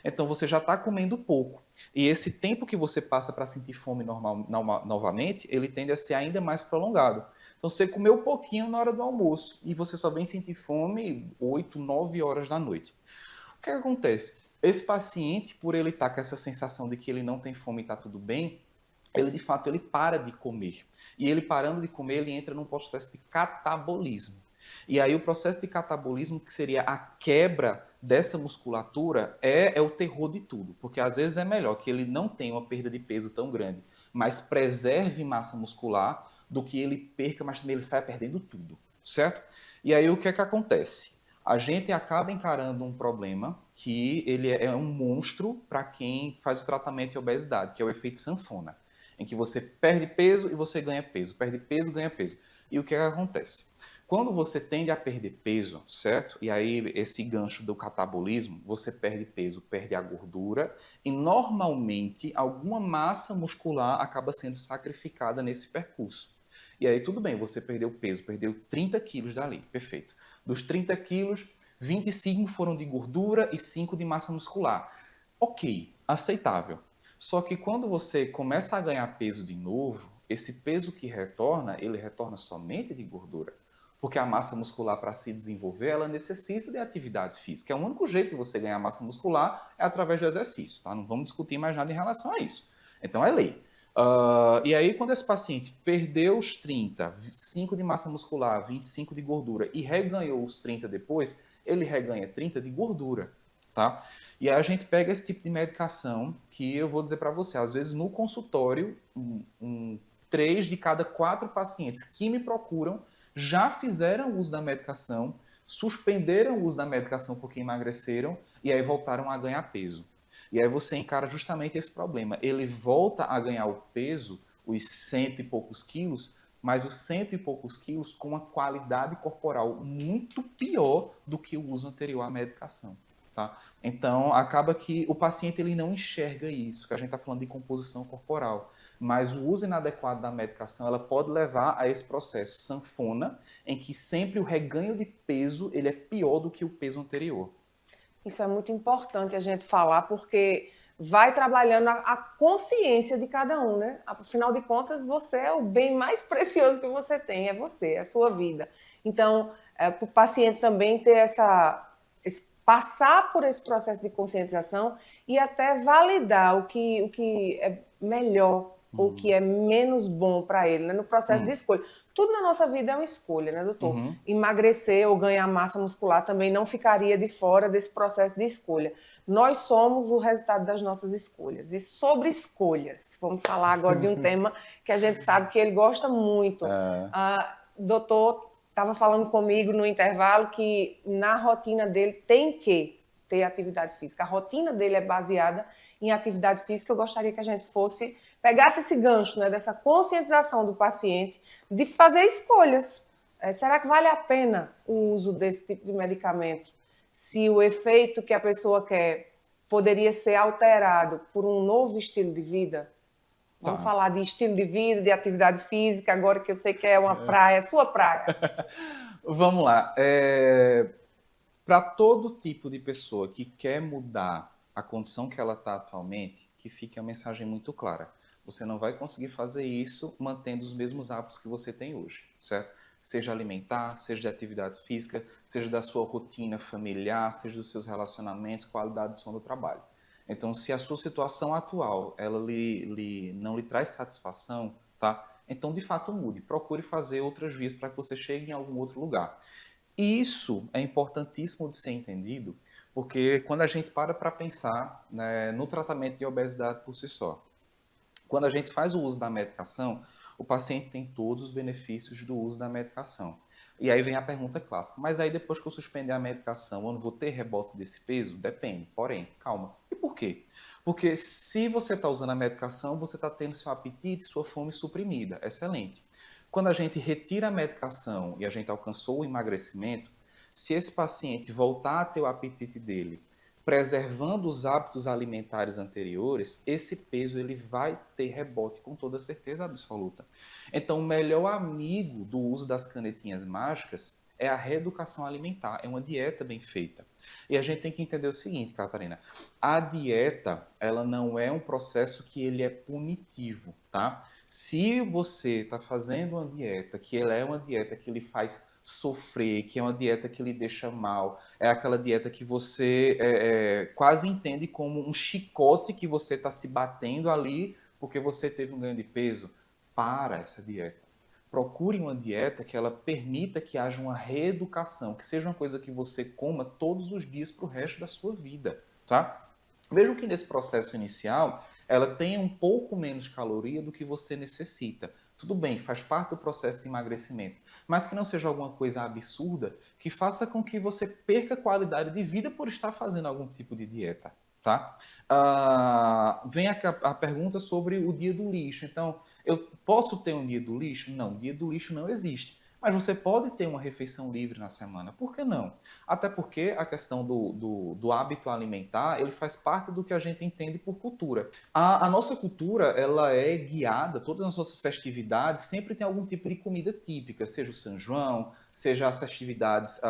Então você já está comendo pouco. E esse tempo que você passa para sentir fome novamente, ele tende a ser ainda mais prolongado. Então você comeu pouquinho na hora do almoço e você só vem sentir fome 8, 9 horas da noite. O que acontece? Esse paciente, por ele estar com essa sensação de que ele não tem fome e está tudo bem, ele de fato ele para de comer. E ele parando de comer, ele entra num processo de catabolismo. E aí o processo de catabolismo, que seria a quebra dessa musculatura, é o terror de tudo. Porque às vezes é melhor que ele não tenha uma perda de peso tão grande, mas preserve massa muscular, do que ele perca, mas também ele saia perdendo tudo, certo? E aí o que é que acontece? A gente acaba encarando um problema que ele é um monstro para quem faz o tratamento de obesidade, que é o efeito sanfona, em que você perde peso e você ganha peso, perde peso, ganha peso. E o que acontece? Quando você tende a perder peso, certo? E aí esse gancho do catabolismo, você perde peso, perde a gordura e normalmente alguma massa muscular acaba sendo sacrificada nesse percurso. E aí tudo bem, você perdeu peso, perdeu 30 quilos dali, perfeito. Dos 30 quilos, 25 foram de gordura e 5 de massa muscular. Ok, aceitável. Só que quando você começa a ganhar peso de novo, esse peso que retorna, ele retorna somente de gordura. Porque a massa muscular, para se desenvolver, ela necessita de atividade física. É o único jeito de você ganhar massa muscular é através do exercício, tá? Não vamos discutir mais nada em relação a isso. Então é lei. E aí, quando esse paciente perdeu os 30, 5 de massa muscular, 25 de gordura e reganhou os 30 depois, ele reganha 30 de gordura. Tá? E aí a gente pega esse tipo de medicação que eu vou dizer para você, às vezes no consultório, 3 de cada 4 pacientes que me procuram já fizeram uso da medicação, suspenderam o uso da medicação porque emagreceram e aí voltaram a ganhar peso. E aí você encara justamente esse problema. Ele volta a ganhar o peso, os 100 e poucos quilos, mas os 100 e poucos quilos com uma qualidade corporal muito pior do que o uso anterior à medicação. Tá? Então, acaba que o paciente ele não enxerga isso, que a gente está falando de composição corporal. Mas o uso inadequado da medicação ela pode levar a esse processo sanfona, em que sempre o reganho de peso ele é pior do que o peso anterior. Isso é muito importante a gente falar, porque vai trabalhando a consciência de cada um, né? Afinal de contas, você é o bem mais precioso que você tem, é você, é a sua vida. Então, para o paciente também ter passar por esse processo de conscientização e até validar o que é melhor, o que é menos bom para ele, né? No processo de escolha. Tudo na nossa vida é uma escolha, né, doutor? Emagrecer ou ganhar massa muscular também não ficaria de fora desse processo de escolha. Nós somos o resultado das nossas escolhas. E sobre escolhas, vamos falar agora de um tema que a gente sabe que ele gosta muito. Doutor estava falando comigo no intervalo que na rotina dele tem que ter atividade física. A rotina dele é baseada em atividade física. Eu gostaria que a gente pegasse esse gancho, né, dessa conscientização do paciente de fazer escolhas. Será que vale a pena o uso desse tipo de medicamento? Se o efeito que a pessoa quer poderia ser alterado por um novo estilo de vida? Vamos falar de estilo de vida, de atividade física, agora que eu sei que é uma praia, sua praia. Vamos lá. Para todo tipo de pessoa que quer mudar a condição que ela está atualmente, que fique a mensagem muito clara. Você não vai conseguir fazer isso mantendo os mesmos hábitos que você tem hoje, certo? Seja alimentar, seja de atividade física, seja da sua rotina familiar, seja dos seus relacionamentos, qualidade de sono do trabalho. Então, se a sua situação atual ela não lhe traz satisfação, tá? Então, de fato, mude. Procure fazer outras vias para que você chegue em algum outro lugar. E isso é importantíssimo de ser entendido, porque quando a gente para pensar, né, no tratamento de obesidade por si só, quando a gente faz o uso da medicação, o paciente tem todos os benefícios do uso da medicação. E aí vem a pergunta clássica, mas aí depois que eu suspender a medicação, eu não vou ter rebote desse peso? Depende, porém, calma. E por quê? Porque se você está usando a medicação, você está tendo seu apetite, sua fome suprimida. Excelente. Quando a gente retira a medicação e a gente alcançou o emagrecimento, se esse paciente voltar a ter o apetite dele, preservando os hábitos alimentares anteriores, esse peso ele vai ter rebote com toda certeza absoluta. Então, o melhor amigo do uso das canetinhas mágicas é a reeducação alimentar, é uma dieta bem feita. E a gente tem que entender o seguinte, Catarina, a dieta, ela não é um processo que ele é punitivo, tá? Se você está fazendo uma dieta, que ela é uma dieta que lhe faz sofrer, que é uma dieta que lhe deixa mal, é aquela dieta que você quase entende como um chicote que você está se batendo ali porque você teve um ganho de peso, para essa dieta. Procure uma dieta que ela permita que haja uma reeducação, que seja uma coisa que você coma todos os dias para o resto da sua vida, tá? Vejam que nesse processo inicial, ela tem um pouco menos caloria do que você necessita. Tudo bem, faz parte do processo de emagrecimento, mas que não seja alguma coisa absurda que faça com que você perca qualidade de vida por estar fazendo algum tipo de dieta, tá? Vem a pergunta sobre o dia do lixo. Então, eu posso ter um dia do lixo? Não, dia do lixo não existe. Mas você pode ter uma refeição livre na semana. Por que não? Até porque a questão do hábito alimentar, ele faz parte do que a gente entende por cultura. A nossa cultura, ela é guiada, todas as nossas festividades sempre tem algum tipo de comida típica, seja o São João, seja as festividades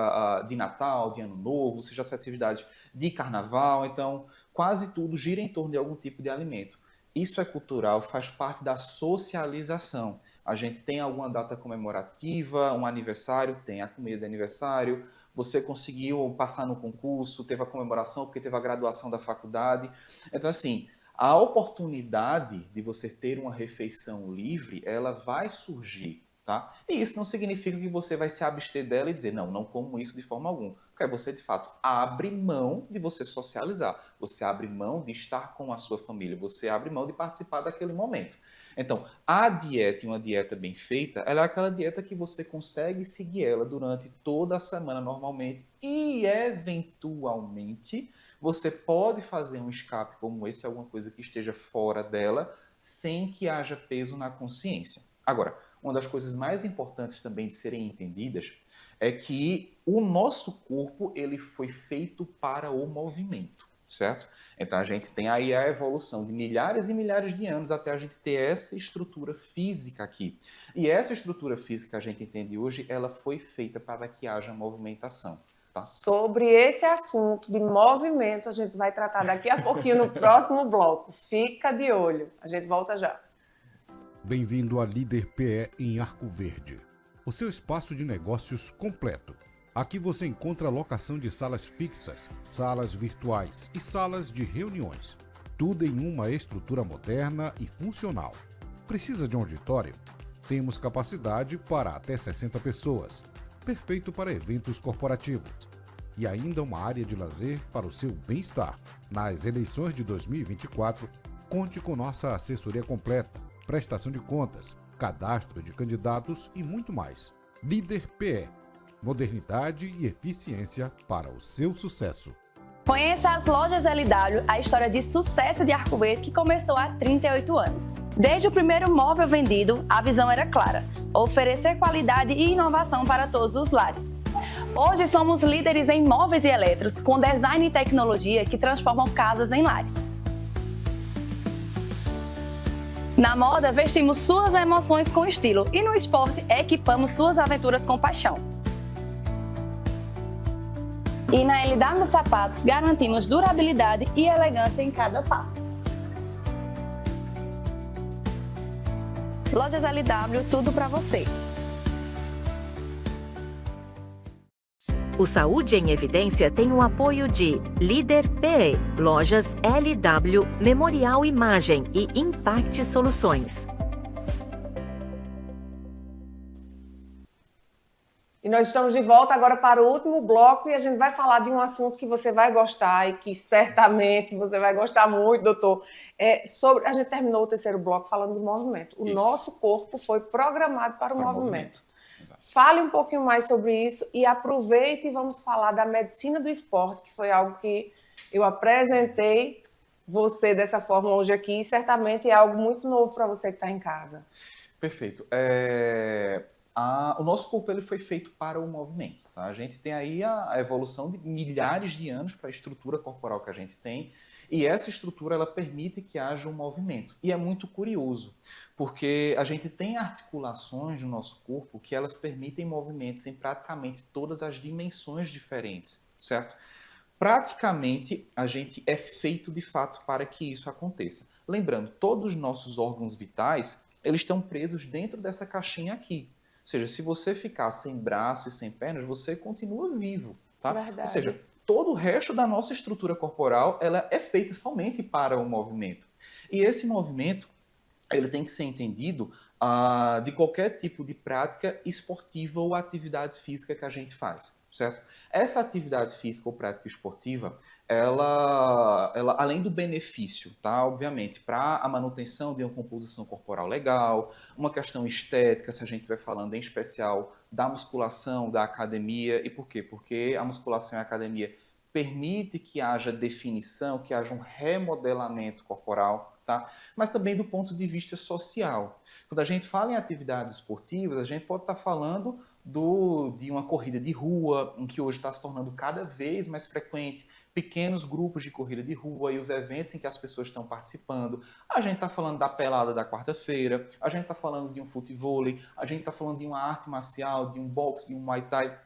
de Natal, de Ano Novo, seja as festividades de Carnaval. Então, quase tudo gira em torno de algum tipo de alimento. Isso é cultural, faz parte da socialização. A gente tem alguma data comemorativa, um aniversário, tem a comida de aniversário, você conseguiu passar no concurso, teve a comemoração porque teve a graduação da faculdade. Então, assim, a oportunidade de você ter uma refeição livre, ela vai surgir, Tá? E isso não significa que você vai se abster dela e dizer, não, não como isso de forma alguma. Porque você, de fato, abre mão de você socializar. Você abre mão de estar com a sua família. Você abre mão de participar daquele momento. Então, a dieta, e uma dieta bem feita, ela é aquela dieta que você consegue seguir ela durante toda a semana normalmente e, eventualmente, você pode fazer um escape como esse, alguma coisa que esteja fora dela, sem que haja peso na consciência. Agora, uma das coisas mais importantes também de serem entendidas é que o nosso corpo ele foi feito para o movimento, certo? Então a gente tem aí a evolução de milhares e milhares de anos até a gente ter essa estrutura física aqui. E essa estrutura física que a gente entende hoje, ela foi feita para que haja movimentação. Tá? Sobre esse assunto de movimento, a gente vai tratar daqui a pouquinho no próximo bloco. Fica de olho. A gente volta já. Bem-vindo à Líder PE em Arco Verde, o seu espaço de negócios completo. Aqui você encontra locação de salas fixas, salas virtuais e salas de reuniões. Tudo em uma estrutura moderna e funcional. Precisa de um auditório? Temos capacidade para até 60 pessoas. Perfeito para eventos corporativos. E ainda uma área de lazer para o seu bem-estar. Nas eleições de 2024, conte com nossa assessoria completa, prestação de contas, cadastro de candidatos e muito mais. Líder PE. Modernidade e eficiência para o seu sucesso. Conheça as lojas LW, a história de sucesso de Arco Verde que começou há 38 anos. Desde o primeiro móvel vendido, a visão era clara: oferecer qualidade e inovação para todos os lares. Hoje somos líderes em móveis e eletros, com design e tecnologia que transformam casas em lares. Na moda, vestimos suas emoções com estilo e no esporte, equipamos suas aventuras com paixão. E na LW Sapatos, garantimos durabilidade e elegância em cada passo. Lojas LW, tudo para você. O Saúde em Evidência tem o apoio de Líder PE, Lojas LW, Memorial Imagem e Impact Soluções. E nós estamos de volta agora para o último bloco e a gente vai falar de um assunto que você vai gostar e que certamente você vai gostar muito, doutor. A gente terminou o terceiro bloco falando do movimento. O nosso corpo foi programado para o movimento. Fale um pouquinho mais sobre isso e aproveite e vamos falar da medicina do esporte, que foi algo que eu apresentei você dessa forma hoje aqui e certamente é algo muito novo para você que está em casa. Perfeito. O nosso corpo ele foi feito para o movimento. Tá? A gente tem aí a evolução de milhares de anos para a estrutura corporal que a gente tem. E essa estrutura ela permite que haja um movimento. E é muito curioso, porque a gente tem articulações no nosso corpo que elas permitem movimentos em praticamente todas as dimensões diferentes, certo? Praticamente, a gente é feito de fato para que isso aconteça. Lembrando, todos os nossos órgãos vitais, eles estão presos dentro dessa caixinha aqui. Ou seja, se você ficar sem braço e sem pernas, você continua vivo, tá? Verdade. Ou seja, todo o resto da nossa estrutura corporal ela é feita somente para o movimento. E esse movimento ele tem que ser entendido de qualquer tipo de prática esportiva ou atividade física que a gente faz, certo? Essa atividade física ou prática esportiva, ela além do benefício, tá? Obviamente, para a manutenção de uma composição corporal legal, uma questão estética, se a gente estiver falando em especial da musculação, da academia. E por quê? Porque a musculação e a academia permite que haja definição, que haja um remodelamento corporal, tá? Mas também do ponto de vista social. Quando a gente fala em atividades esportivas, a gente pode estar falando de uma corrida de rua, em que hoje está se tornando cada vez mais frequente, pequenos grupos de corrida de rua e os eventos em que as pessoas estão participando. A gente está falando da pelada da quarta-feira, a gente está falando de um futevôlei, a gente está falando de uma arte marcial, de um boxe, de um muay thai.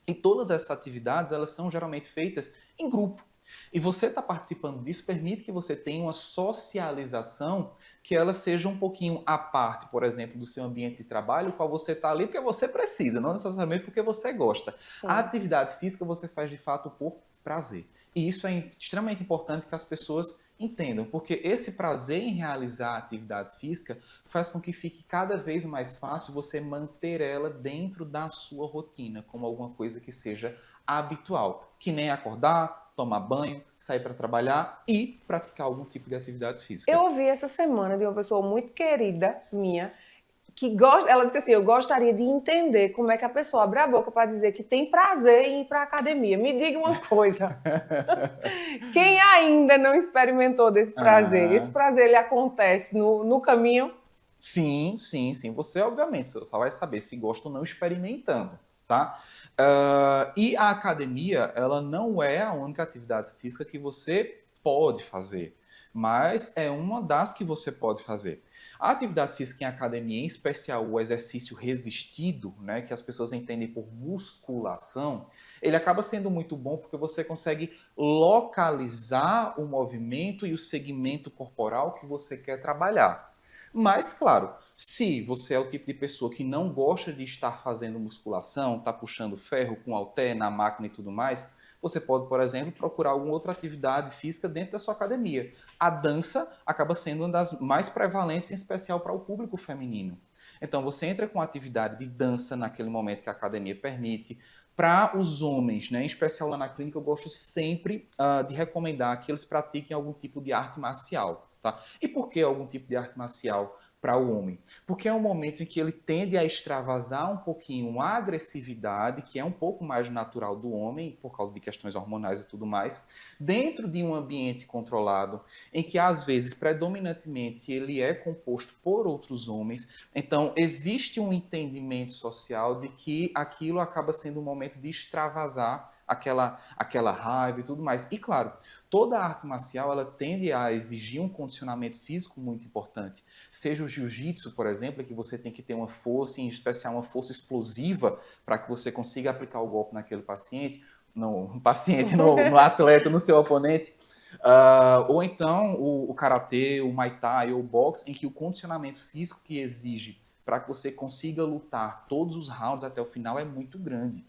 E todas essas atividades, elas são geralmente feitas em grupo. E você está participando disso permite que você tenha uma socialização que ela seja um pouquinho à parte, por exemplo, do seu ambiente de trabalho, o qual você está ali porque você precisa, não necessariamente porque você gosta. Sim. A atividade física você faz de fato por prazer. E isso é extremamente importante que as pessoas Entendam, porque esse prazer em realizar a atividade física faz com que fique cada vez mais fácil você manter ela dentro da sua rotina, como alguma coisa que seja habitual, que nem acordar, tomar banho, sair para trabalhar e praticar algum tipo de atividade física. Eu ouvi essa semana de uma pessoa muito querida minha, que gosta, ela disse assim, eu gostaria de entender como é que a pessoa abre a boca para dizer que tem prazer em ir para a academia. Me diga uma coisa, quem ainda não experimentou desse prazer? Esse prazer, ele acontece no caminho? Sim. Você, obviamente, só vai saber se gosta ou não experimentando, tá? E a academia, ela não é a única atividade física que você pode fazer, mas é uma das que você pode fazer. A atividade física em academia, em especial o exercício resistido, né, que as pessoas entendem por musculação, ele acaba sendo muito bom porque você consegue localizar o movimento e o segmento corporal que você quer trabalhar. Mas, claro, se você é o tipo de pessoa que não gosta de estar fazendo musculação, está puxando ferro com halter na máquina e tudo mais, você pode, por exemplo, procurar alguma outra atividade física dentro da sua academia. A dança acaba sendo uma das mais prevalentes, em especial para o público feminino. Então, você entra com atividade de dança naquele momento que a academia permite. Para os homens, né, em especial lá na clínica, eu gosto sempre de recomendar que eles pratiquem algum tipo de arte marcial. Tá? E por que algum tipo de arte marcial para o homem? Porque é um momento em que ele tende a extravasar um pouquinho a agressividade, que é um pouco mais natural do homem, por causa de questões hormonais e tudo mais, dentro de um ambiente controlado, em que às vezes, predominantemente, ele é composto por outros homens. Então, existe um entendimento social de que aquilo acaba sendo um momento de extravasar aquela raiva e tudo mais. E claro, toda a arte marcial, ela tende a exigir um condicionamento físico muito importante. Seja o jiu-jitsu, por exemplo, que você tem que ter uma força, em especial uma força explosiva, para que você consiga aplicar o golpe naquele paciente, no atleta, no seu oponente. Ou então o karatê, o muay thai ou o boxe, em que o condicionamento físico que exige para que você consiga lutar todos os rounds até o final é muito grande.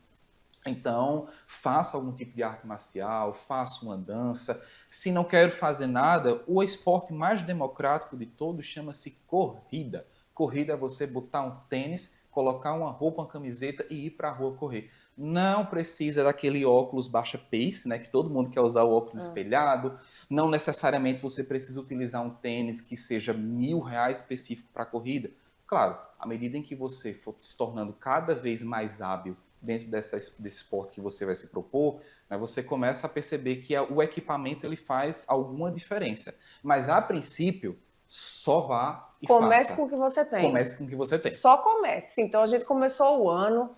Então, faça algum tipo de arte marcial, faça uma dança. Se não quero fazer nada, o esporte mais democrático de todos chama-se corrida. Corrida é você botar um tênis, colocar uma roupa, uma camiseta e ir para a rua correr. Não precisa daquele óculos baixa pace, né, que todo mundo quer usar o óculos espelhado. Não necessariamente você precisa utilizar um tênis que seja R$1.000 específico para a corrida. Claro, à medida em que você for se tornando cada vez mais hábil dentro desse esporte que você vai se propor, né, você começa a perceber que o equipamento ele faz alguma diferença. Mas, a princípio, só vá e comece faça. Com o que você tem. Comece com o que você tem. Só comece. Então, a gente começou o ano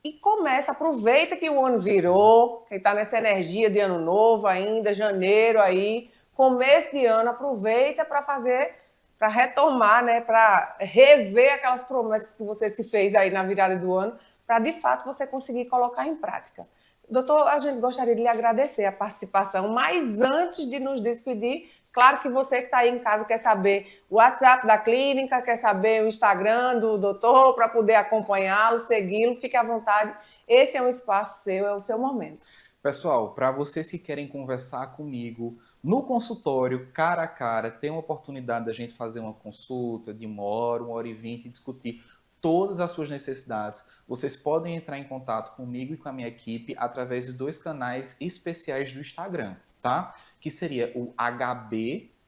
e começa, aproveita que o ano virou, quem está nessa energia de ano novo ainda, janeiro aí, começo de ano, aproveita para fazer, para retomar, né, para rever aquelas promessas que você se fez aí na virada do ano, para, de fato, você conseguir colocar em prática. Doutor, a gente gostaria de lhe agradecer a participação, mas antes de nos despedir, claro que você que está aí em casa quer saber o WhatsApp da clínica, quer saber o Instagram do doutor para poder acompanhá-lo, segui-lo, fique à vontade. Esse é um espaço seu, é o seu momento. Pessoal, para vocês que querem conversar comigo no consultório, cara a cara, tem uma oportunidade da gente fazer uma consulta de 1 hora e 20 e discutir todas as suas necessidades. Vocês podem entrar em contato comigo e com a minha equipe através de 2 canais especiais do Instagram, tá? Que seria o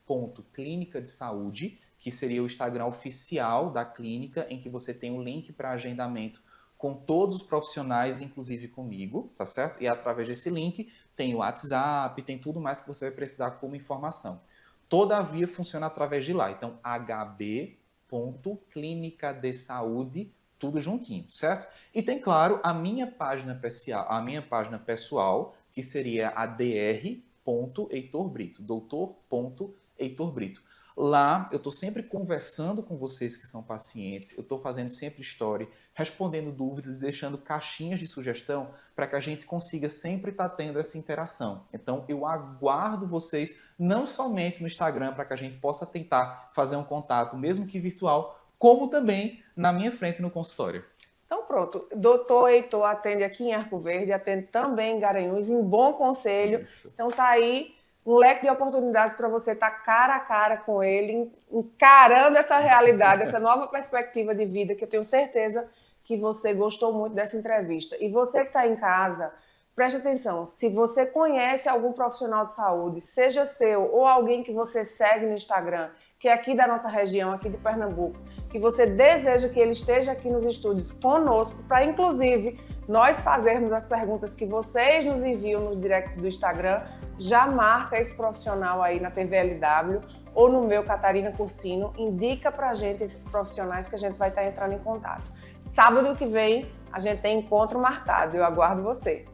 hb.clínica de saúde, que seria o Instagram oficial da clínica, em que você tem um link para agendamento com todos os profissionais, inclusive comigo, tá certo? E através desse link tem o WhatsApp, tem tudo mais que você vai precisar como informação. Todavia, funciona através de lá. Então, hb.clínica de saúde, tudo juntinho, certo? E tem, claro, a minha página pessoal, que seria a dr.heitorbrito, doutor.heitorbrito. Lá eu estou sempre conversando com vocês que são pacientes, eu estou fazendo sempre story, respondendo dúvidas, deixando caixinhas de sugestão para que a gente consiga sempre estar tendo essa interação. Então eu aguardo vocês não somente no Instagram para que a gente possa tentar fazer um contato, mesmo que virtual, como também na minha frente no consultório. Então pronto, doutor Heitor atende aqui em Arco Verde, atende também em Garanhuns, em Bom Conselho. Isso. Então tá aí um leque de oportunidades para você estar cara a cara com ele, encarando essa realidade, essa nova perspectiva de vida, que eu tenho certeza que você gostou muito dessa entrevista. E você que está em casa, preste atenção, se você conhece algum profissional de saúde, seja seu ou alguém que você segue no Instagram, que é aqui da nossa região, aqui de Pernambuco, que você deseja que ele esteja aqui nos estúdios conosco, para inclusive nós fazermos as perguntas que vocês nos enviam no direct do Instagram, já marca esse profissional aí na TVLW ou no meu Catarina Cursino, indica pra gente esses profissionais que a gente vai estar entrando em contato. Sábado que vem a gente tem encontro marcado, eu aguardo você.